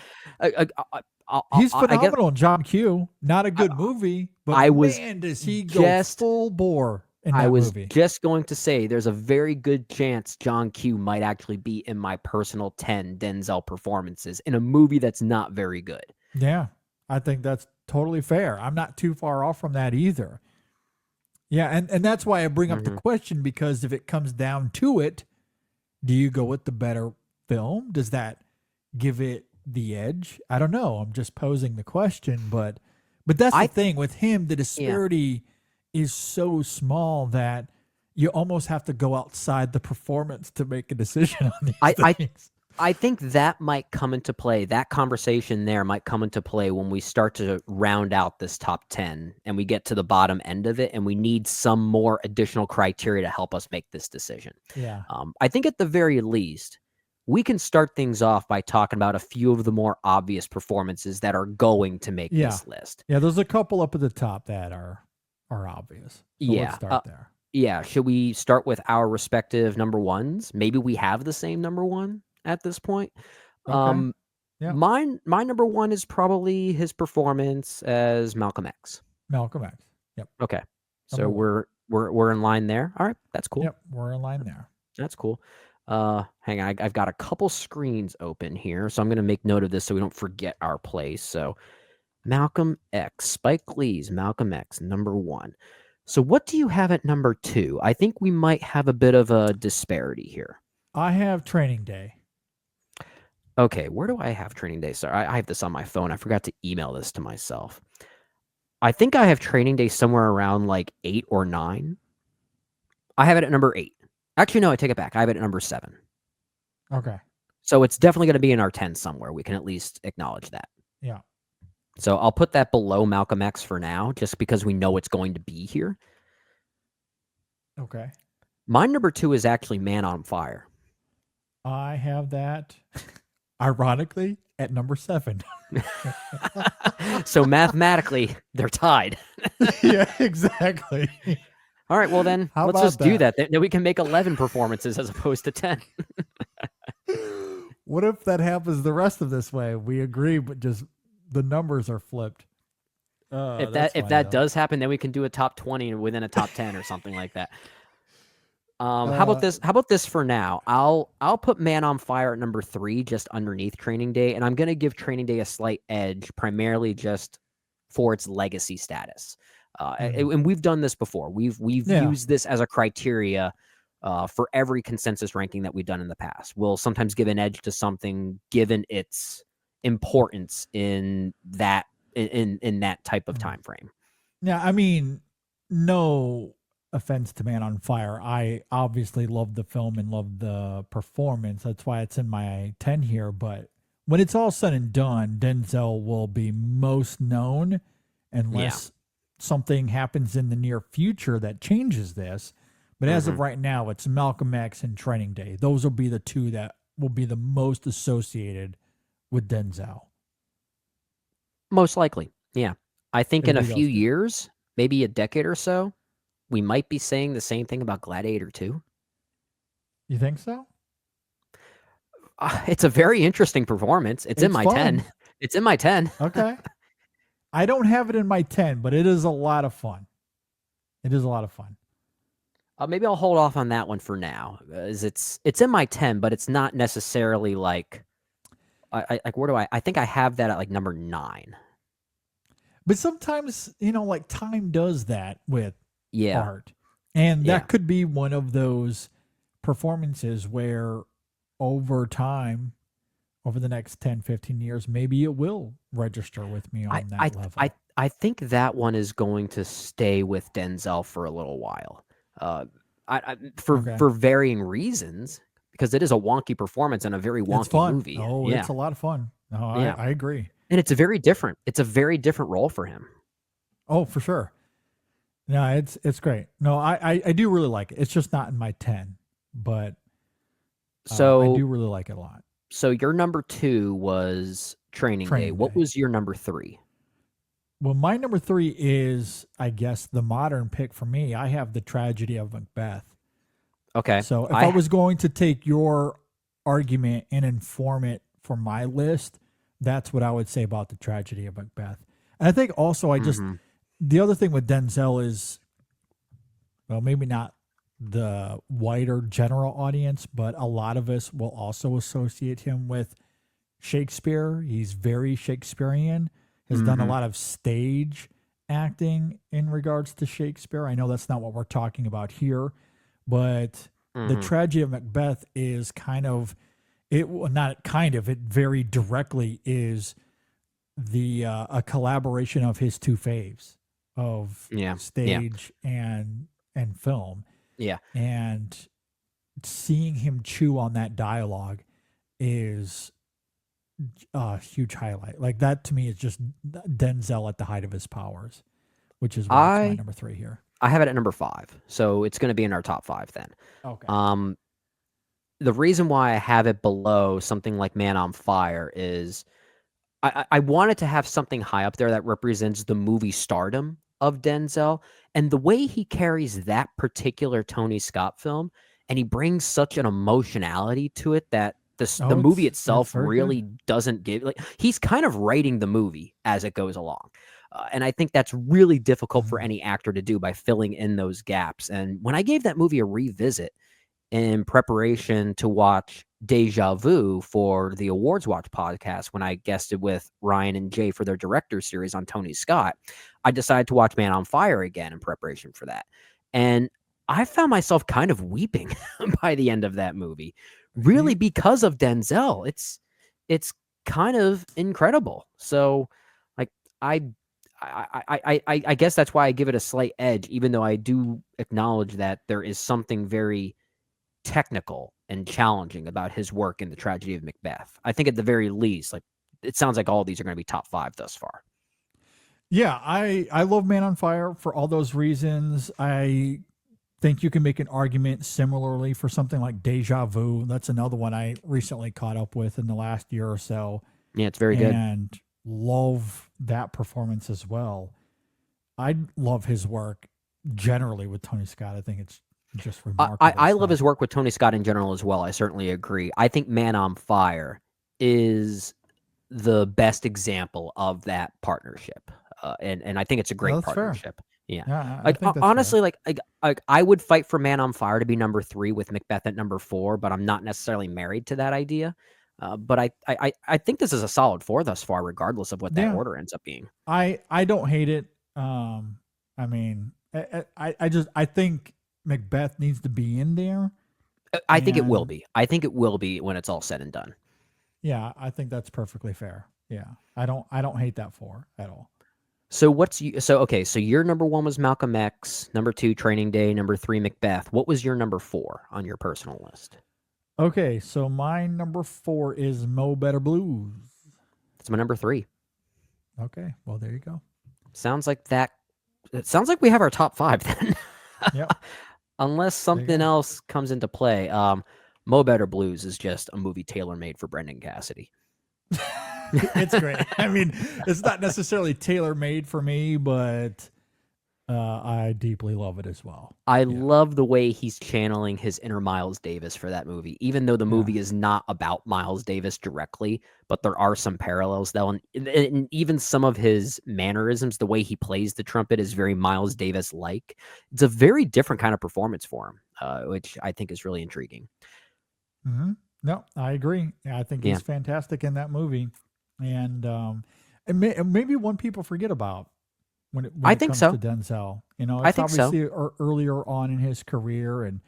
he's phenomenal in John Q. Not a good movie, but man, does he go full bore in that movie. Just going to say there's a very good chance John Q might actually be in my personal 10 Denzel performances in a movie that's not very good. Yeah, I think that's totally fair. I'm not too far off from that either. Yeah, and that's why I bring up the question, because if it comes down to it, do you go with the better film? Does that give it the edge? I don't know. I'm just posing the question, but that's the thing with him. The disparity is so small that you almost have to go outside the performance to make a decision on these things. I think that might come into play. That conversation there might come into play when we start to round out this top 10 and we get to the bottom end of it, and we need some more additional criteria to help us make this decision. Yeah. I think at the very least, we can start things off by talking about a few of the more obvious performances that are going to make this list. Yeah, there's a couple up at the top that are obvious. So let's start there. Yeah. Should we start with our respective number ones? Maybe we have the same number one at this point. Okay. My number one is probably his performance as Malcolm X. Malcolm X. Yep. Okay. So we're in line there. All right, that's cool. Yep, we're in line there. That's cool. Hang on, I've got a couple screens open here, so I'm going to make note of this so we don't forget our place. So Malcolm X, Spike Lee's Malcolm X, number one. So what do you have at number two? I think we might have a bit of a disparity here. I have Training Day. Okay, where do I have Training Day? Sorry, I have this on my phone. I forgot to email this to myself. I think I have Training Day somewhere around like 8 or 9. I have it at number 8. Actually, no, I take it back. I have it at number 7. Okay. So it's definitely going to be in our 10 somewhere. We can at least acknowledge that. Yeah. So I'll put that below Malcolm X for now, just because we know it's going to be here. Okay. My number 2 is actually Man on Fire. I have that, ironically, at number 7. So mathematically, they're tied. Yeah, exactly. All right, well then, let's just do that. Then we can make 11 performances as opposed to 10. What if that happens the rest of this way? We agree, but just the numbers are flipped. If that does happen, then we can do a top 20 within a top 10 or something like that. How about this? How about this for now? I'll put Man on Fire at number 3, just underneath Training Day, and I'm going to give Training Day a slight edge, primarily just for its legacy status. And we've done this before. We've used this as a criteria for every consensus ranking that we've done in the past. We'll sometimes give an edge to something given its importance in that type of time frame. Yeah, I mean, no offense to Man on Fire. I obviously love the film and love the performance. That's why it's in my 10 here. But when it's all said and done, Denzel will be most known unless something happens in the near future that changes this. But as of right now, it's Malcolm X and Training Day. Those will be the two that will be the most associated with Denzel. Most likely. Yeah. I think in a few years, maybe a decade or so, we might be saying the same thing about Gladiator 2. You think so? It's a very interesting performance. It's in my fun. 10. It's in my 10. Okay. I don't have it in my 10, but it is a lot of fun. It is a lot of fun. Maybe I'll hold off on that one for now. It's in my 10, but it's not necessarily like I think I have that at like number 9. But sometimes, like time does that with Yeah. art. And Yeah. that could be one of those performances where over time, over the next 10, 15 years, maybe it will register with me on that level. I think that one is going to stay with Denzel for a little while. For Okay. varying reasons, because it is a wonky performance and a very It's wonky fun. movie. Oh, Yeah. it's a lot of fun. No, Yeah. I agree. And it's a very different role for him. Oh, for sure. No, it's great. No, I do really like it. It's just not in my 10, but So I do really like it a lot. So your number 2 was Training Day. Training What Day. was your number 3? Well, my number 3 is, I guess, the modern pick for me. I have The Tragedy of Macbeth. Okay. So if I was going to take your argument and inform it for my list, that's what I would say about The Tragedy of Macbeth. And I think also the other thing with Denzel is, well, maybe not the wider general audience, but a lot of us will also associate him with Shakespeare. He's very Shakespearean, has done a lot of stage acting in regards to Shakespeare. I know that's not what we're talking about here, but The Tragedy of Macbeth is it very directly is a collaboration of his two faves of stage and film. Yeah. And seeing him chew on that dialogue is a huge highlight. Like that to me is just Denzel at the height of his powers, which is why it's my number 3 here. I have it at number 5. So it's going to be in our top 5 then. Okay. The reason why I have it below something like Man on Fire is I wanted to have something high up there that represents the movie stardom of Denzel and the way he carries that particular Tony Scott film, and he brings such an emotionality to it that the movie itself really doesn't give, like, he's kind of writing the movie as it goes along. And I think that's really difficult for any actor to do by filling in those gaps. And when I gave that movie a revisit in preparation to watch Deja Vu for the Awards Watch podcast, when I guested with Ryan and Jay for their director series on Tony Scott, I decided to watch Man on Fire again in preparation for that. And I found myself kind of weeping by the end of that movie, really because of Denzel. It's kind of incredible. So like I guess that's why I give it a slight edge, even though I do acknowledge that there is something very technical and challenging about his work in The Tragedy of Macbeth. I think at the very least, like, it sounds like all of these are going to be top 5 thus far. Yeah, I love Man on Fire for all those reasons. I think you can make an argument similarly for something like Deja Vu. That's another one I recently caught up with in the last year or so. Yeah, it's very good. And love that performance as well. I love his work generally with Tony Scott. I think it's just remarkable. I love his work with Tony Scott in general as well. I certainly agree. I think Man on Fire is the best example of that partnership. And I think it's a great partnership. Fair. Yeah. I think honestly, like I would fight for Man on Fire to be number 3 with Macbeth at number 4, but I'm not necessarily married to that idea. But I think this is a solid 4 thus far, regardless of what that order ends up being. I don't hate it. I mean, I think Macbeth needs to be in there. I think it will be. I think it will be when it's all said and done. Yeah, I think that's perfectly fair. Yeah, I don't hate that 4 at all. So so your number 1 was Malcolm X, number 2 Training Day, number 3 Macbeth. What was your number 4 on your personal list? Okay, so my number 4 is Mo Better Blues. That's my number 3. Okay, well there you go. Sounds like we have our top 5 then. Yep. Unless something else comes into play. Mo Better Blues is just a movie tailor-made for Brendan Cassidy. It's great. I mean, it's not necessarily tailor-made for me, but I deeply love it as well. I love the way he's channeling his inner Miles Davis for that movie, even though the movie is not about Miles Davis directly, but there are some parallels though. And even some of his mannerisms, the way he plays the trumpet is very Miles Davis-like. It's a very different kind of performance for him, which I think is really intriguing. Mm-hmm. No, I agree. I think Yeah. he's fantastic in that movie, and maybe one people forget about when I it think comes so. to Denzel. You know, I it's think so. obviously earlier on in his career, and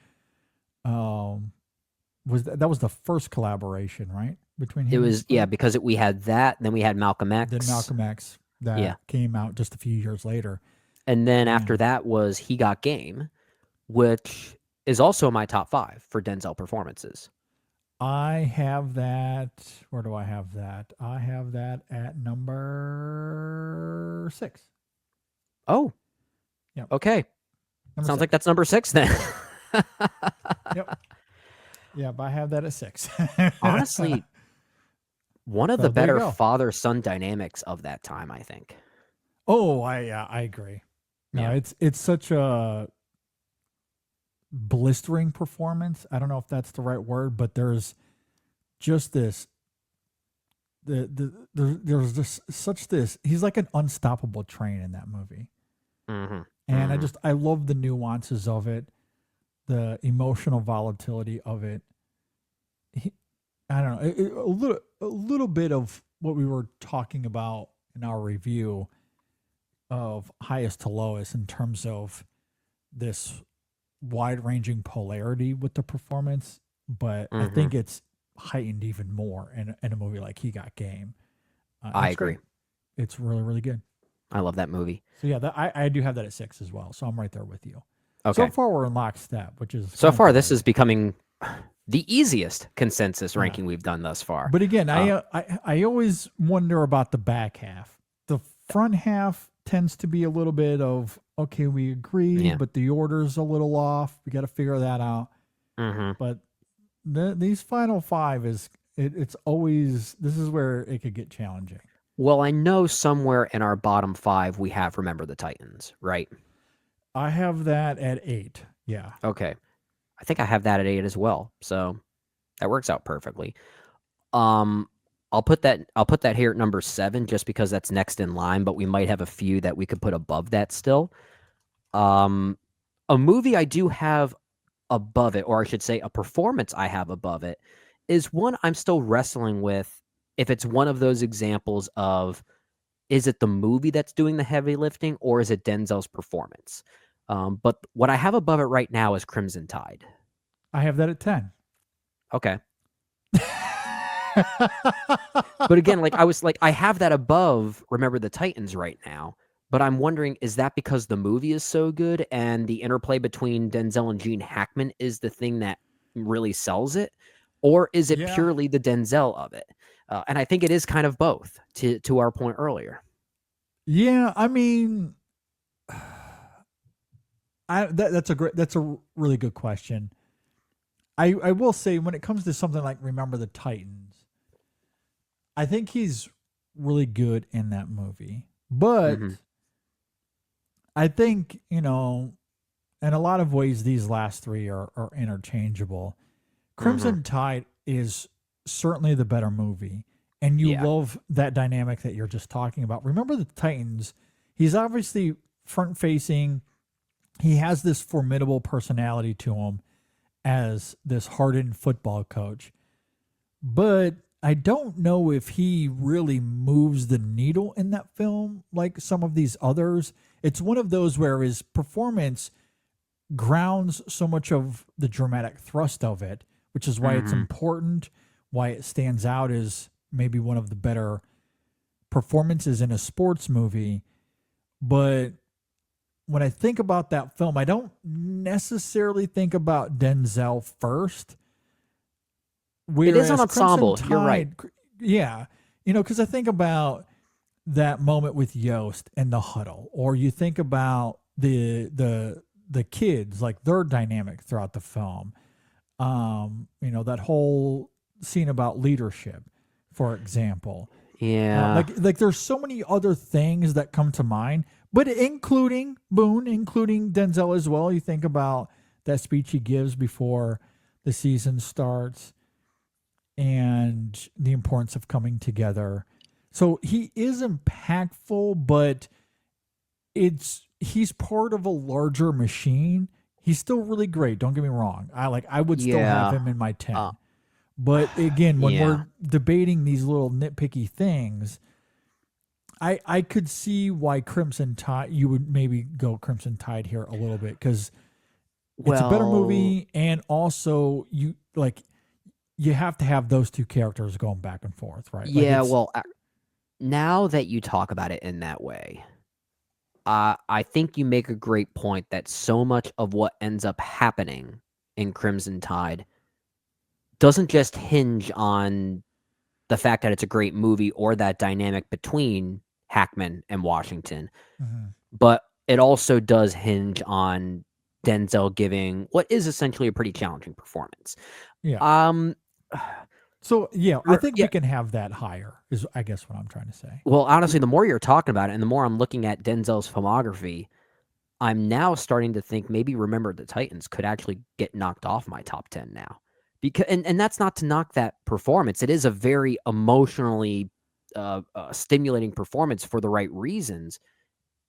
that was the first collaboration, right, between It him and was, yeah, Spike? because we had that, then we had Malcolm Then X. Malcolm X that Yeah. came out just a few years later. And then after Yeah. that was He Got Game, which is also my top 5 for Denzel performances. I have that. Where do I have that? I have that at number 6. Oh. Yep. Okay. Number Sounds 6. like that's number 6 then. Yep. Yeah, but I have that at 6. Honestly, one of So the there you better go. father-son dynamics of that time, I think. Oh, I agree. No, Yeah. it's such a blistering performance. I don't know if that's the right word, but there's just this. There's just such this. He's like an unstoppable train in that movie, Mm-hmm. and I love the nuances of it, the emotional volatility of it. I don't know, a little bit of what we were talking about in our review of highest to lowest in terms of this wide-ranging polarity with the performance, but I think it's heightened even more in a movie like He Got Game. I It's agree. great. It's really, really good. I love that movie. So yeah, I do have that at 6 as well. So I'm right there with you. Okay. So far we're in lockstep, which is So kind far, of this is great. becoming the easiest consensus ranking we've done thus far. But again, I always wonder about the back half. The front half tends to be a little bit of, okay, we agree, Yeah. but the order's a little off. We got to figure that out. Mm-hmm. But these final 5 it's always, this is where it could get challenging. Well, I know somewhere in our bottom 5 we have Remember the Titans, right? I have that at 8. Yeah. Okay. I think I have that at 8 as well. So that works out perfectly. I'll put that here at number 7 just because that's next in line, but we might have a few that we could put above that still. A movie I do have above it, or I should say a performance I have above it, is one I'm still wrestling with if it's one of those examples of, is it the movie that's doing the heavy lifting or is it Denzel's performance? But what I have above it right now is Crimson Tide. I have that at 10. Okay. But again, like I have that above Remember the Titans right now, but I'm wondering, is that because the movie is so good and the interplay between Denzel and Gene Hackman is the thing that really sells it? Or is it purely the Denzel of it? And I think it is kind of both, to our point earlier. Yeah, I mean, that's a really good question. I will say, when it comes to something like Remember the Titans, I think he's really good in that movie. But I think, in a lot of ways, these last 3 are interchangeable. Crimson Tide is certainly the better movie. And you love that dynamic that you're just talking about. Remember the Titans, he's obviously front-facing. He has this formidable personality to him as this hardened football coach. But I don't know if he really moves the needle in that film like some of these others. It's one of those where his performance grounds so much of the dramatic thrust of it, which is why it's important, why it stands out as maybe one of the better performances in a sports movie. But when I think about that film, I don't necessarily think about Denzel first. It is an Whereas ensemble. Crimson You're right. Tide, yeah. Because I think about that moment with Yost and the huddle, or you think about the kids, like their dynamic throughout the film. That whole scene about leadership, for example. Yeah. Like there's so many other things that come to mind, but including Denzel as well. You think about that speech he gives before the season starts and the importance of coming together. So he is impactful, but he's part of a larger machine. He's still really great. Don't get me wrong. I would still have him in my 10. But again, when Yeah. we're debating these little nitpicky things, I could see why Crimson Tide, you would maybe go Crimson Tide here a little bit, because it's a better movie, and also you have to have those two characters going back and forth, right? Yeah, well, now that you talk about it in that way, I think you make a great point that so much of what ends up happening in Crimson Tide doesn't just hinge on the fact that it's a great movie or that dynamic between Hackman and Washington, Mhm. but it also does hinge on Denzel giving what is essentially a pretty challenging performance. Yeah. Um, So yeah, I think yeah. we can have that higher, is I guess what I'm trying to say. Well, honestly, the more you're talking about it and the more I'm looking at Denzel's filmography, I'm now starting to think maybe Remember the Titans could actually get knocked off my top 10 now. Because and that's not to knock that performance. It is a very emotionally stimulating performance for the right reasons.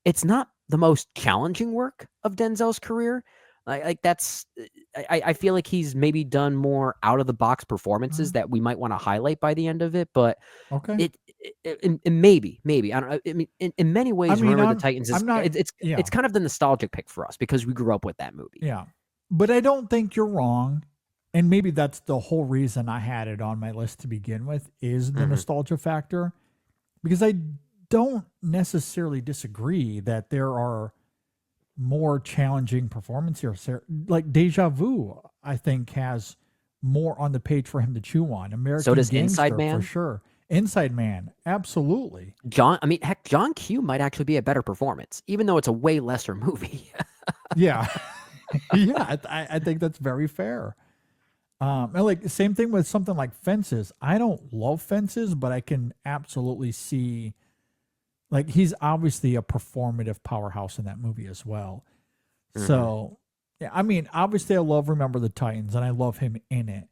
It's not the most challenging work of Denzel's career. I feel like he's maybe done more out of the box performances that we might want to highlight by the end of it, but Okay. and maybe I don't know. I mean, in many ways, mean, Remember I'm- the Titans is I'm not- yeah. it's kind of the nostalgic pick for us because we grew up with that movie. Yeah. But I don't think you're wrong. And maybe that's the whole reason I had it on my list to begin with, is the nostalgia factor. Because I don't necessarily disagree that there are more challenging performances here. Like Deja Vu, I think, has more on the page for him to chew on. American So does Gangster, Inside Man? for sure. Inside Man, absolutely. John Q might actually be a better performance, even though it's a way lesser movie. Yeah. Yeah, I think that's very fair. And like same thing with something like Fences. I don't love Fences, but I can absolutely see, like, he's obviously a performative powerhouse in that movie as well. So, yeah, I mean, obviously I love Remember the Titans and I love him in it.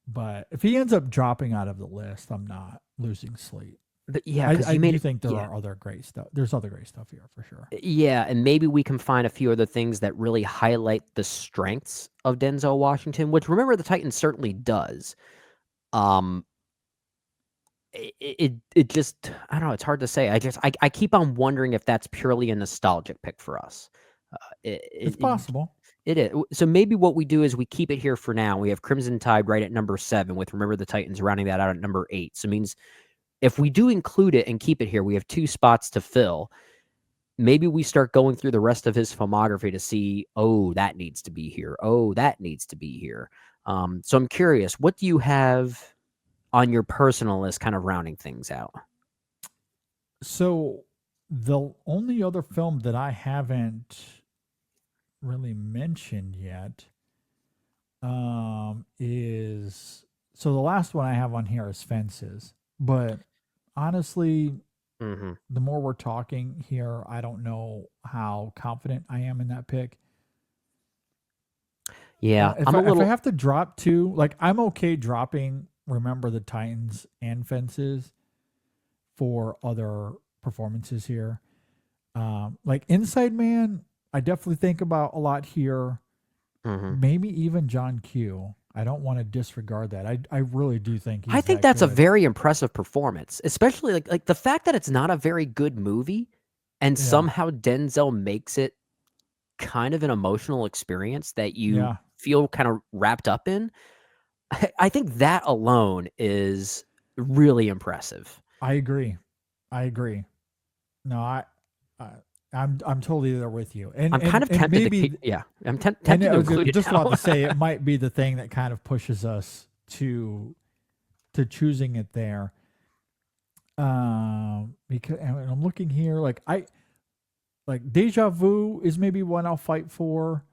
But if he ends up dropping out of the list, I'm not losing sleep. But yeah, I, because I you made do it. think there Yeah. are other great stuff. There's other great stuff here for sure. Yeah, and maybe we can find a few other things that really highlight the strengths of Denzel Washington, which Remember the Titans certainly does. It just, I don't know, it's hard to say. I keep on wondering if that's purely a nostalgic pick for us. It's possible. It is. So maybe what we do is we keep it here for now. We have Crimson Tide right at number 7 with Remember the Titans rounding that out at number 8. So it means if we do include it and keep it here, we have 2 spots to fill. Maybe we start going through the rest of his filmography to see, oh, that needs to be here. Oh, that needs to be here. So I'm curious, what do you have on your personal list kind of rounding things out? So the only other film that I haven't really mentioned yet is, so the last one I have on here is Fences. But honestly, Mm-hmm. the more we're talking here, I don't know how confident I am in that pick. Yeah, If I'm I, a little. if I have to drop two, like, I'm okay dropping Remember the Titans and Fences for other performances here. Like Inside Man, I definitely think about a lot here. Mhm. Maybe even John Q. I don't want to disregard that. I really do think he's I think that that's a good. very impressive performance, especially like the fact that it's not a very good movie, and Yeah. somehow Denzel makes it kind of an emotional experience that you Yeah. feel kind of wrapped up in. I think that alone is really impressive. I agree. No, I'm totally there with you. And I'm kind of tempted maybe, to, yeah, I'm and tempted I to was include it just now. about to say it might be the thing that kind of pushes us to choosing it there. Because, and I'm looking here, like Deja Vu is maybe one I'll fight for.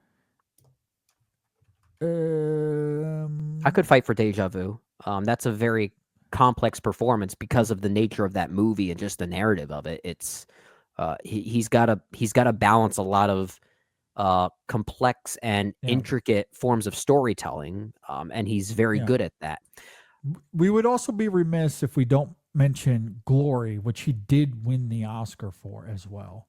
I could fight for Deja Vu. That's a very complex performance because of the nature of that movie and just the narrative of it. It's he's got to balance a lot of complex and Yeah. intricate forms of storytelling, and he's very Yeah. good at that. We would also be remiss if we don't mention Glory, which he did win the Oscar for as well.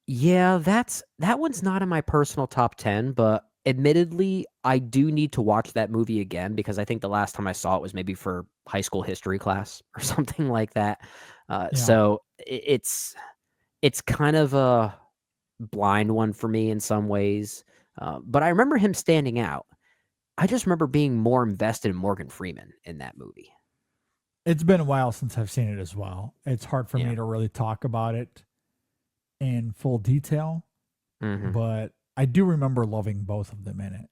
Yeah, that one's not in my personal top 10, but Admittedly, I do need to watch that movie again because I think the last time I saw it was maybe for high school history class or something like that. Yeah. So it's kind of a blind one for me in some ways. But I remember him standing out. I just remember being more invested in Morgan Freeman in that movie. It's been a while since I've seen it as well. It's hard for Yeah. me to really talk about it in full detail, Mhm. but I do remember loving both of them in it.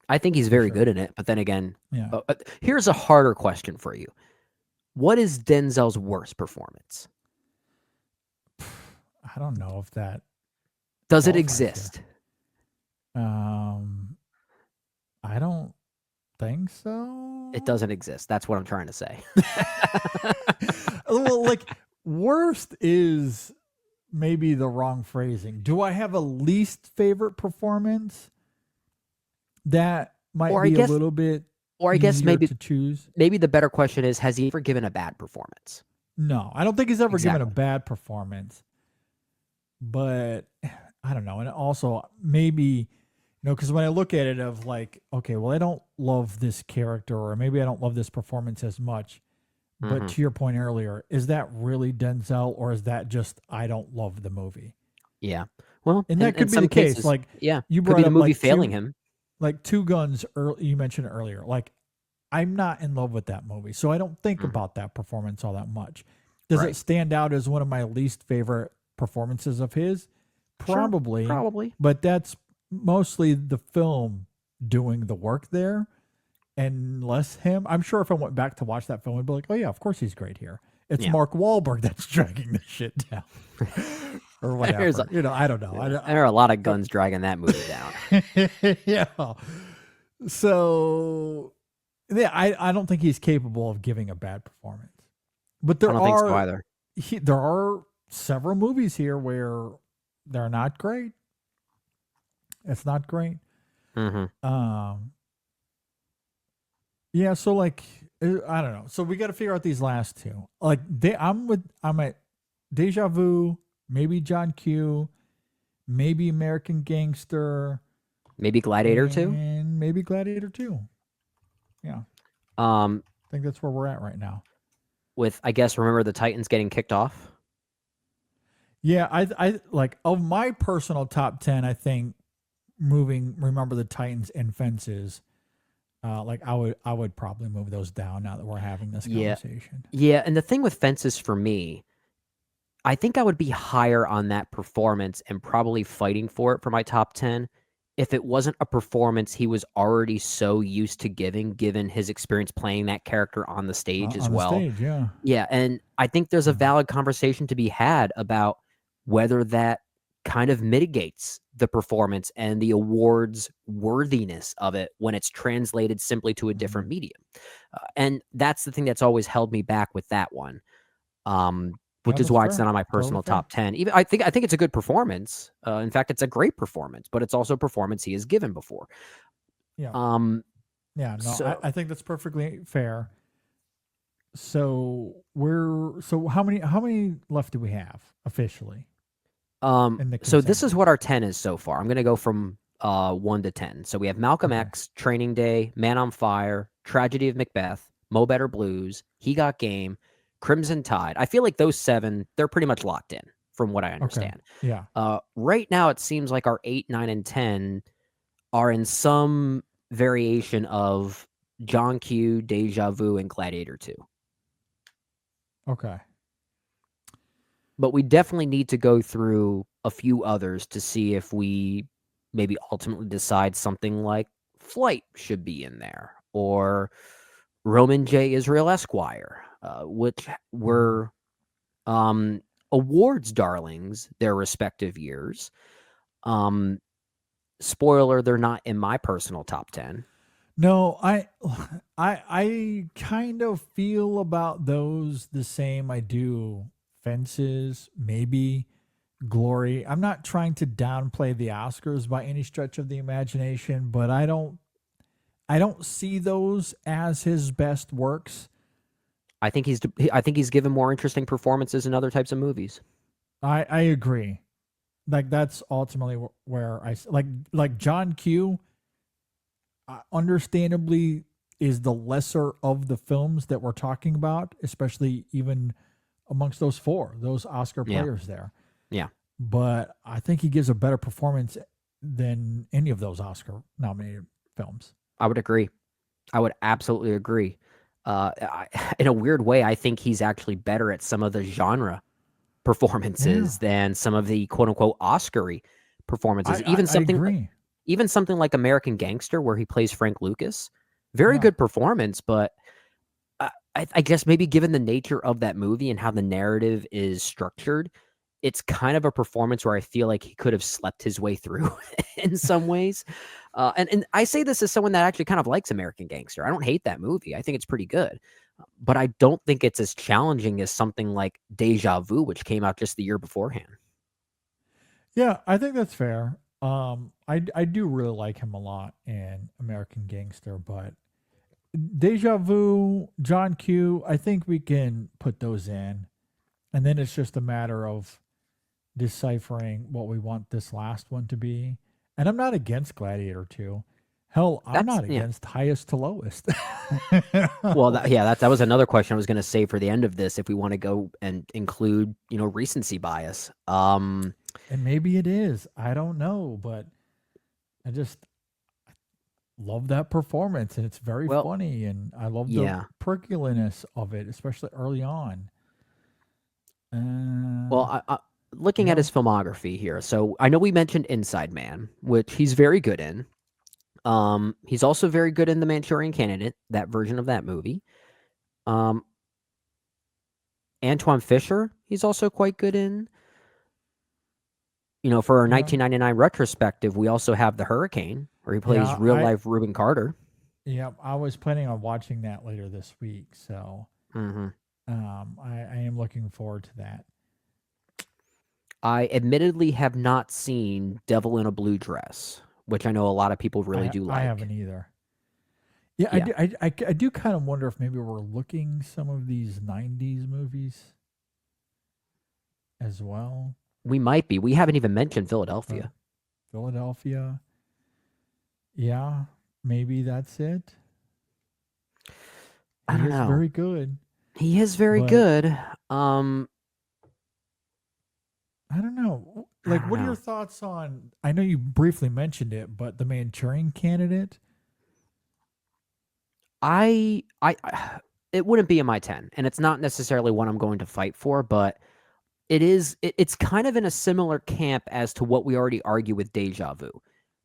I think he's very sure. good in it. But then again, Yeah. here's a harder question for you. What is Denzel's worst performance? I don't know if that Does it qualifies here. exist? I don't think so. It doesn't exist. That's what I'm trying to say. Well, like worst is maybe the wrong phrasing. Do I have a least favorite performance? That might Or I be guess- a little bit Or I guess easier maybe to choose. the better question is, has he ever given a bad performance? No, I don't think he's ever given a Exactly. bad performance. But I don't know. And also maybe, because when I look at it of like, okay, well, I don't love this character, or maybe I don't love this performance as much. But Mhm. to your point earlier, is that really Denzel, or is that just I don't love the movie? Yeah. Well, And that in could be some the case. cases, Like yeah, you could brought be the up movie like failing two, him. like Two Guns. You mentioned earlier. Like I'm not in love with that movie, so I don't think Mhm. about that performance all that much. Does Right. it stand out as one of my least favorite performances of his? Sure, Probably, probably. but that's mostly the film doing the work there, and less him. I'm sure if I went back to watch that film, I'd be like, oh yeah, of course he's great here. It's Yeah. Mark Wahlberg that's dragging the shit down, or whatever. There's a- I don't know. There are a lot of guns dragging that movie down. Yeah. So, yeah, I don't think he's capable of giving a bad performance. But I there don't think so are either. there are several movies here where they're not great. It's not great. hmm Yeah, so like I don't know. So we got to figure out these last two. Like I'm at Deja Vu, maybe John Q, maybe American Gangster, Maybe Gladiator too. and maybe Gladiator 2. Yeah, Um, I think that's where we're at right now. with I guess Remember the Titans getting kicked off. Yeah, I like of my personal top 10, I think moving Remember the Titans and Fences, like I would probably move those down now that we're having this Yeah. conversation. Yeah, and the thing with Fences for me, I think I would be higher on that performance and probably fighting for it for my top 10 if it wasn't a performance he was already so used to giving, given his experience playing that character on the stage as On the well. stage, yeah. Yeah, and I think there's a Mhm. valid conversation to be had about whether that kind of mitigates the performance and the awards worthiness of it when it's translated simply to a different medium. And that's the thing that's always held me back with that one. Which is that's why it's fair. not on my Totally personal fair. top 10. Even I think it's a good performance. In fact, it's a great performance, but it's also a performance he has given before. Yeah. Yeah, no, so- I think that's perfectly fair. So how many left do we have officially? in the So this consent. is what our 10 is so far. I'm going to go from 1 to 10. So we have Malcolm Okay. X, Training Day, Man on Fire, Tragedy of Macbeth, Mo Better Blues, He Got Game, Crimson Tide. I feel like those 7, they're pretty much locked in from what I understand. Yeah. Right now, it seems like our 8, 9, and 10 are in some variation of John Q, Deja Vu, and Gladiator 2. Okay. But we definitely need to go through a few others to see if we maybe ultimately decide something like Flight should be in there, or Roman J. Israel Esquire, which were awards darlings their respective years. Spoiler, they're not in my personal top 10. No, I kind of feel about those the same I do Fences, maybe Glory. I'm not trying to downplay the Oscars by any stretch of the imagination, but I don't see those as his best works. I think he's given more interesting performances in other types of movies. I agree. Like that's ultimately where like John Q. Understandably is the lesser of the films that we're talking about, especially even amongst those Oscar Yeah. players there. Yeah. But I think he gives a better performance than any of those Oscar nominated films. I would agree. I would absolutely agree. In a weird way, I think he's actually better at some of the genre performances than some of the quote unquote Oscar-y performances. I agree. Even something like American Gangster, where he plays Frank Lucas, very good performance, but I guess maybe given the nature of that movie and how the narrative is structured, it's kind of a performance where I feel like he could have slept his way through in some ways. And I say this as someone that actually kind of likes American Gangster. I don't hate that movie. I think it's pretty good. But I don't think it's as challenging as something like Deja Vu, which came out just the year beforehand. Yeah, I think that's fair. I do really like him a lot in American Gangster, but Deja Vu, John Q, I think we can put those in. And then it's just a matter of deciphering what we want this last one to be. And I'm not against Gladiator 2. Hell, I'm not against highest to lowest. Well, that was another question I was going to say for the end of this, if we want to go and include, recency bias. And maybe it is. I don't know, but I just love that performance, and it's very funny, and I love the perculiness of it, especially early on. Looking at his filmography here, so I know we mentioned Inside Man, which he's very good in. He's also very good in The Manchurian Candidate, that version of that movie. Antoine Fisher, he's also quite good in. For our 1999 retrospective, we also have The Hurricane, where he plays real-life Reuben Carter. Yeah, I was planning on watching that later this week, so I am looking forward to that. I admittedly have not seen Devil in a Blue Dress, which I know a lot of people really do like. I haven't either. Yeah. I do kind of wonder if maybe we're looking some of these 90s movies as well. We might be. We haven't even mentioned Philadelphia. Philadelphia. Yeah, maybe that's it. I don't know. Very good. He is very good. I don't know. Like, what are your thoughts on? I know you briefly mentioned it, but The Manchurian Candidate. It wouldn't be in my 10, and it's not necessarily one I'm going to fight for, but it's kind of in a similar camp as to what we already argue with Deja Vu,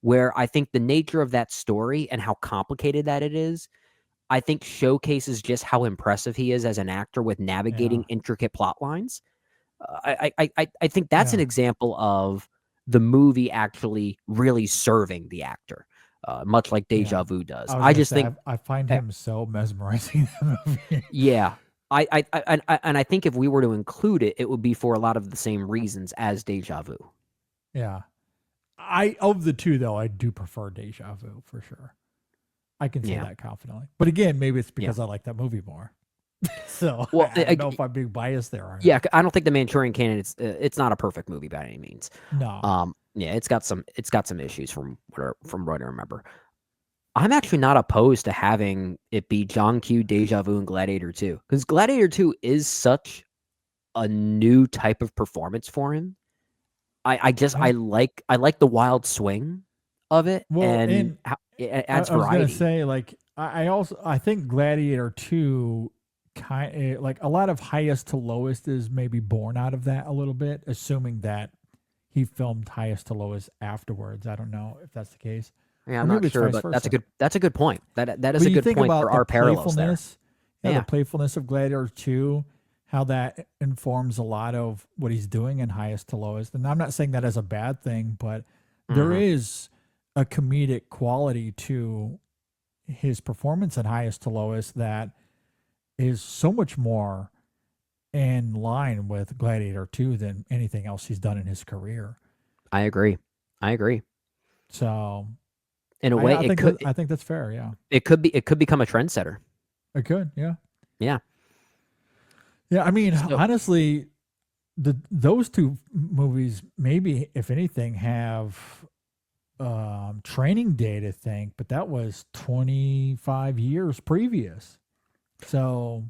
where I think the nature of that story and how complicated that it is, I think showcases just how impressive he is as an actor with navigating intricate plot lines. I think that's an example of the movie actually really serving the actor, much like Deja Vu does. I find him so mesmerizing. That movie. Yeah. I think if we were to include it, it would be for a lot of the same reasons as Deja Vu. Yeah. Of the two, though, I do prefer Deja Vu for sure. I can say that confidently. But again, maybe it's because I like that movie more. So I don't know if I'm being biased there. Or yeah, I don't think The Manchurian Candidate, it's not a perfect movie by any means. No. It's got some issues from what I remember. I'm actually not opposed to having it be John Q, Deja Vu, and Gladiator 2. Because Gladiator 2 is such a new type of performance for him. I like the wild swing of it, and how it adds variety. I was gonna say, like, I think Gladiator 2 like a lot of highest to lowest is maybe born out of that a little bit, assuming that he filmed highest to lowest afterwards. I don't know if that's the case. Yeah, I'm not sure, but that's a good point. That is a good point for our parallels there. The playfulness of Gladiator 2, how that informs a lot of what he's doing in highest to lowest. And I'm not saying that as a bad thing, but there is a comedic quality to his performance in highest to lowest that is so much more in line with Gladiator 2 than anything else he's done in his career. I agree. So in a way, I think that's fair. Yeah, it could become a trendsetter. It could. Yeah. Yeah. Yeah. I mean, honestly, those two movies, maybe if anything, have Training Day to thank, but that was 25 years previous. So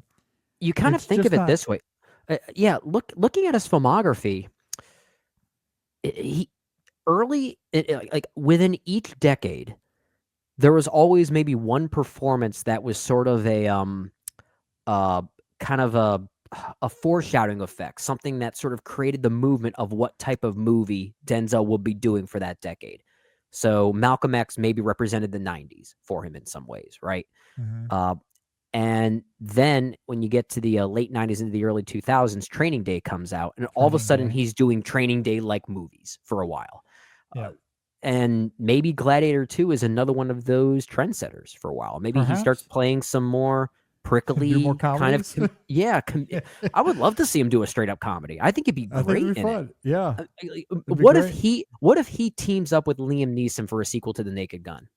you kind of it's think just of it not- this way. Looking at his filmography, he like within each decade, there was always maybe one performance that was sort of a kind of a foreshadowing effect, something that sort of created the movement of what type of movie Denzel will be doing for that decade. So Malcolm X maybe represented the 90s for him in some ways, right? Mhm. And then when you get to the late 90s into the early 2000s, Training Day comes out, and all of a Training sudden Day. he's doing Training Day-like movies for a while. Yeah. And maybe Gladiator 2 is another one of those trendsetters for a while. Maybe he starts Perhaps. playing some more prickly Do more kind of comedies? I would love to see him do a straight up comedy. I think it'd be I think great it'd be in it. fun. Yeah. Like, be what if great. he teams up with Liam Neeson for a sequel to The Naked Gun?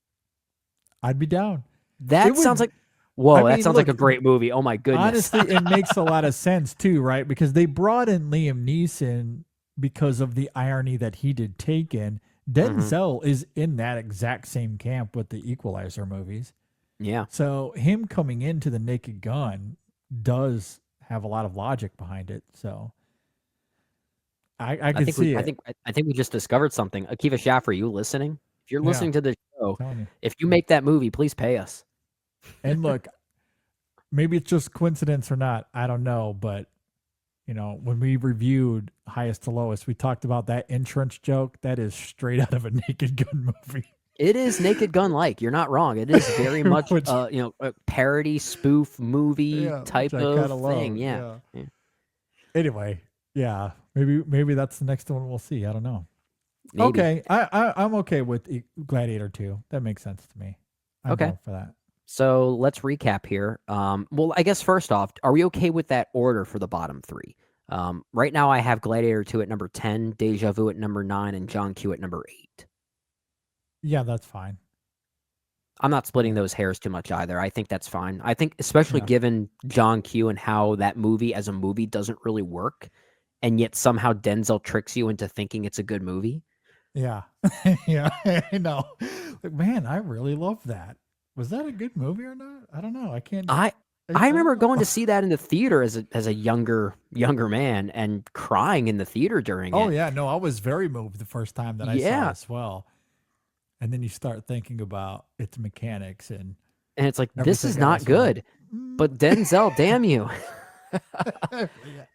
I'd be down. That It sounds would- like whoa, I that mean, sounds like a look, great movie. Oh my goodness. Honestly, it makes a lot of sense too, right? Because they brought in Liam Neeson because of the irony that he did Taken. Denzel is in that exact same camp with the Equalizer movies. Yeah. So him coming into The Naked Gun does have a lot of logic behind it. So I can see it. I think we just discovered something. Akiva Schaffer, you listening? If you're Yeah. listening to the show, I'm telling you. if you make that movie, please pay us. And look, maybe it's just coincidence or not. I don't know. But, you know, when we reviewed Highest to Lowest, we talked about that insurance joke. That is straight out of a Naked Gun movie. It is Naked Gun like. You're not wrong. It is very much Which- a parody spoof movie type which I of kinda love, thing. Yeah. Anyway, yeah. Maybe that's the next one we'll see. I don't know. Maybe. Okay. I'm okay with Gladiator 2. That makes sense to me. I'm Okay. down for that. So let's recap here. Well, I guess first off, are we okay with that order for the bottom three? Right now I have Gladiator 2 at number 10, Deja Vu at number 9, and John Q at number 8. Yeah, that's fine. I'm not splitting those hairs too much either. I think that's fine. I think especially Yeah. given John Q and how that movie as a movie doesn't really work, and yet somehow Denzel tricks you into thinking it's a good movie. Yeah. Yeah. I know. Like, man, I really love that. Was that a good movie or not? I don't know. I can't. I don't remember know. going to see that in the theater as a younger man and crying in the theater during Oh it. yeah, no, I was very moved the first time that I saw Yeah. it as well. And then you start thinking about its mechanics and And it's like, this is everything not else. good. But Denzel, damn you.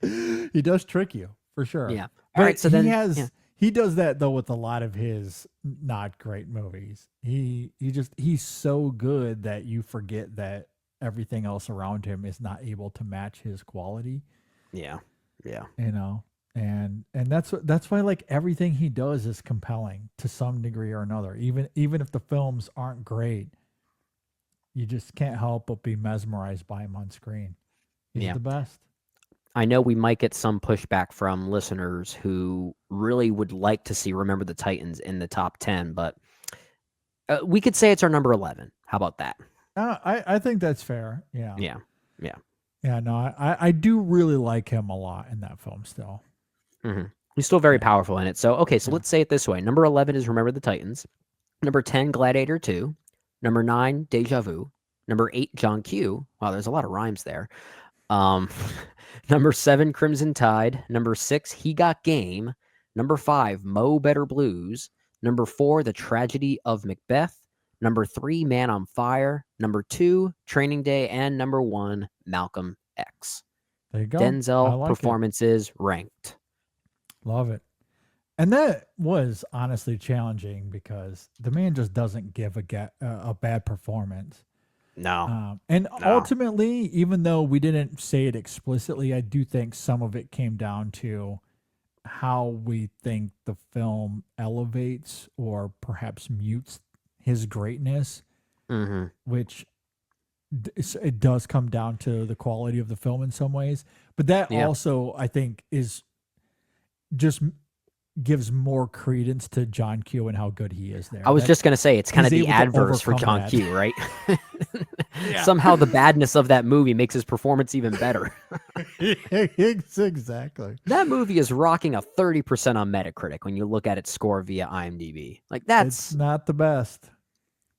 He does trick you for sure. Yeah. But All right, so then he does that though with a lot of his not great movies. He's so good that you forget that everything else around him is not able to match his quality. Yeah. Yeah. You know, and that's why like everything he does is compelling to some degree or another. Even if the films aren't great, you just can't help but be mesmerized by him on screen. He's Yeah. the best. I know we might get some pushback from listeners who really would like to see Remember the Titans in the top 10, but we could say it's our number 11. How about that? I think that's fair. Yeah. Yeah. Yeah. No, I do really like him a lot in that film still. He's still very powerful in it. So, okay, so let's say it this way. Number 11 is Remember the Titans. Number 10, Gladiator 2. Number 9, Deja Vu. Number 8, John Q. Wow, there's a lot of rhymes there. Number 7, Crimson Tide. Number 6, He Got Game. Number 5, Mo Better Blues. Number 4, The Tragedy of Macbeth. Number 3, Man on Fire. Number 2, Training Day. And number 1, Malcolm X. There you go. I Denzel like it. performances ranked. Love it. And that was honestly challenging because the man just doesn't give a bad performance. No. And No. ultimately, even though we didn't say it explicitly, I do think some of it came down to how we think the film elevates or perhaps mutes his greatness, Mm-hmm. which it does come down to the quality of the film in some ways. But that Yeah. also, I think, is just gives more credence to John Q and how good he is there. I was just going to say, it's kind of he's the able to adverse for overcome John that. Q, right? Somehow the badness of that movie makes his performance even better. Exactly. That movie is rocking a 30% on Metacritic when you look at its score via IMDb. Like It's that's not the best,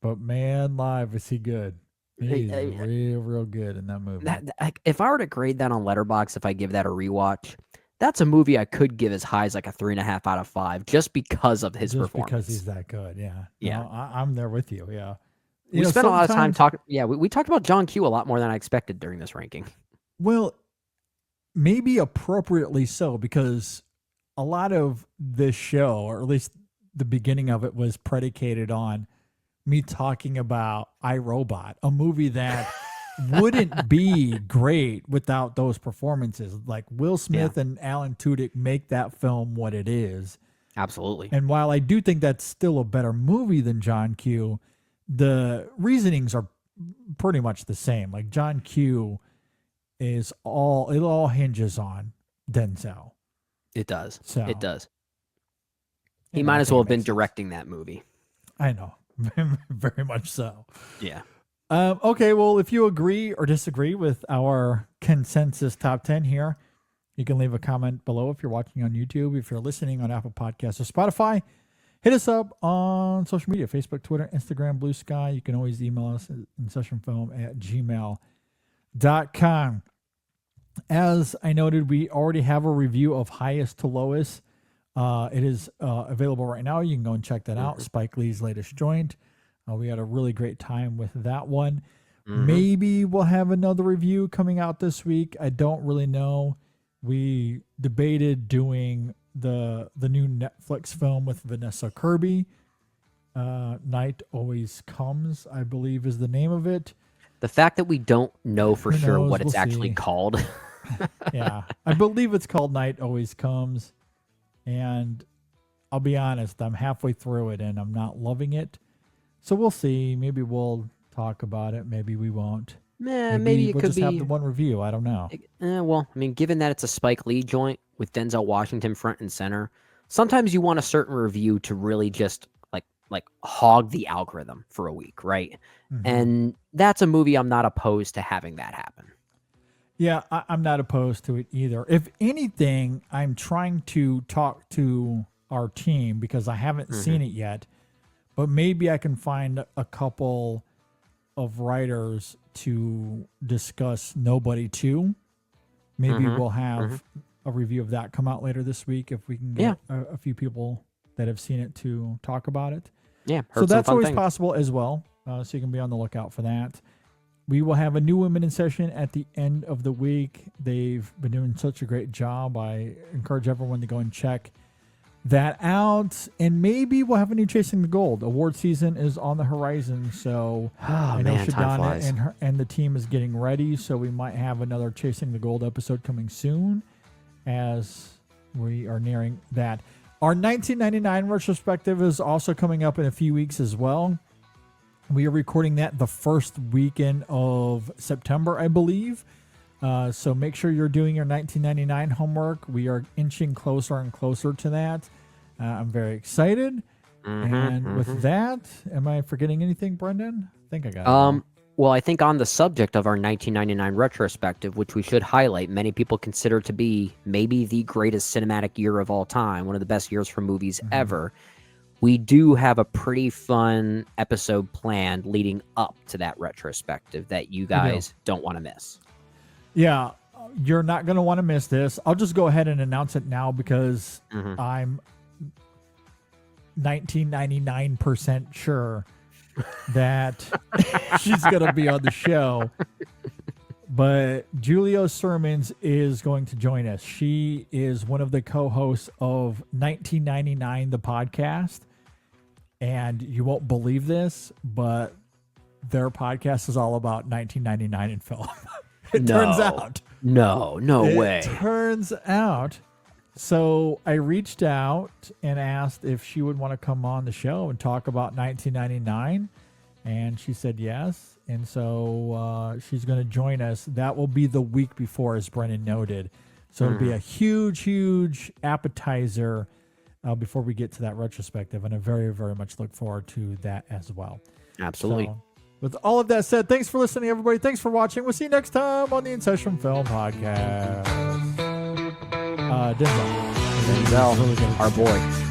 but man, live is he good. He's I- real good in that movie. like, if I were to grade that on Letterboxd, if I give that a rewatch, that's a movie I could give as high as like a 3.5 out of 5, just because of his Just performance. because he's that good. Yeah. Yeah. No, I'm there with you. Yeah. We spent a lot of time talking. Yeah, we talked about John Q a lot more than I expected during this ranking. Well, maybe appropriately so, because a lot of this show, or at least the beginning of it, was predicated on me talking about iRobot, a movie that wouldn't be great without those performances. Like Will Smith and Alan Tudyk make that film what it is. Absolutely. And while I do think that's still a better movie than John Q, the reasonings are pretty much the same. Like John Q it all hinges on Denzel. It does. So It does. He you know, might I as think well it have been makes sense. directing that movie. I know. Very much so. Yeah. Okay, well, if you agree or disagree with our consensus top 10 here, you can leave a comment below if you're watching on YouTube. If you're listening on Apple Podcasts or Spotify, hit us up on social media, Facebook, Twitter, Instagram, Blue Sky. You can always email us at InSessionFilm@gmail.com. As I noted, we already have a review of Highest to Lowest. It is available right now. You can go and check that out. Spike Lee's latest joint. We had a really great time with that one. Maybe we'll have another review coming out this week. I don't really know. We debated doing the new Netflix film with Vanessa Kirby. Night Always Comes, I believe, is the name of it. The fact that we don't know for Who sure knows? what it's We'll actually see. called. Yeah, I believe it's called Night Always Comes. And I'll be honest, I'm halfway through it and I'm not loving it. So we'll see. Maybe we'll talk about it. Maybe we won't. Maybe it we'll could just be. have the one review. I don't know. Well, I mean, given that it's a Spike Lee joint with Denzel Washington front and center, sometimes you want a certain review to really just like hog the algorithm for a week, right? Mhm. And that's a movie I'm not opposed to having that happen. Yeah, I'm not opposed to it either. If anything, I'm trying to talk to our team because I haven't seen it yet, but maybe I can find a couple of writers to discuss Nobody 2. Maybe we'll have a review of that come out later this week if we can get a few people that have seen it to talk about it. Yeah, So heard some that's fun always things. possible as well. So you can be on the lookout for that. We will have a new Women in Session at the end of the week. They've been doing such a great job. I encourage everyone to go and check that out. And maybe we'll have a new Chasing the Gold. Award season is on the horizon. So I know man, time Shadana flies. and the team is getting ready. So we might have another Chasing the Gold episode coming soon as we are nearing that. Our 1999 retrospective is also coming up in a few weeks as well. We are recording that the first weekend of September, I believe. So make sure you're doing your 1999 homework. We are inching closer and closer to that. I'm very excited. And with that, am I forgetting anything, Brendan? I think I got it all. Well, I think on the subject of our 1999 retrospective, which we should highlight, many people consider to be maybe the greatest cinematic year of all time, one of the best years for movies ever. We do have a pretty fun episode planned leading up to that retrospective that you guys don't want to miss. Yeah, you're not going to want to miss this. I'll just go ahead and announce it now because I'm 1999% sure that she's going to be on the show. But Julia Sermons is going to join us. She is one of the co-hosts of 1999, the podcast. And you won't believe this, but their podcast is all about 1999 in film. Turns out. No way. It turns out. So I reached out and asked if she would want to come on the show and talk about 1999. And she said yes. And so she's going to join us. That will be the week before, as Brennan noted. So it'll be a huge, huge appetizer before we get to that retrospective. And I very, very much look forward to that as well. Absolutely. So With all of that said, thanks for listening, everybody. Thanks for watching. We'll see you next time on the InSession Film Podcast. Denzel. Denzel, our boy.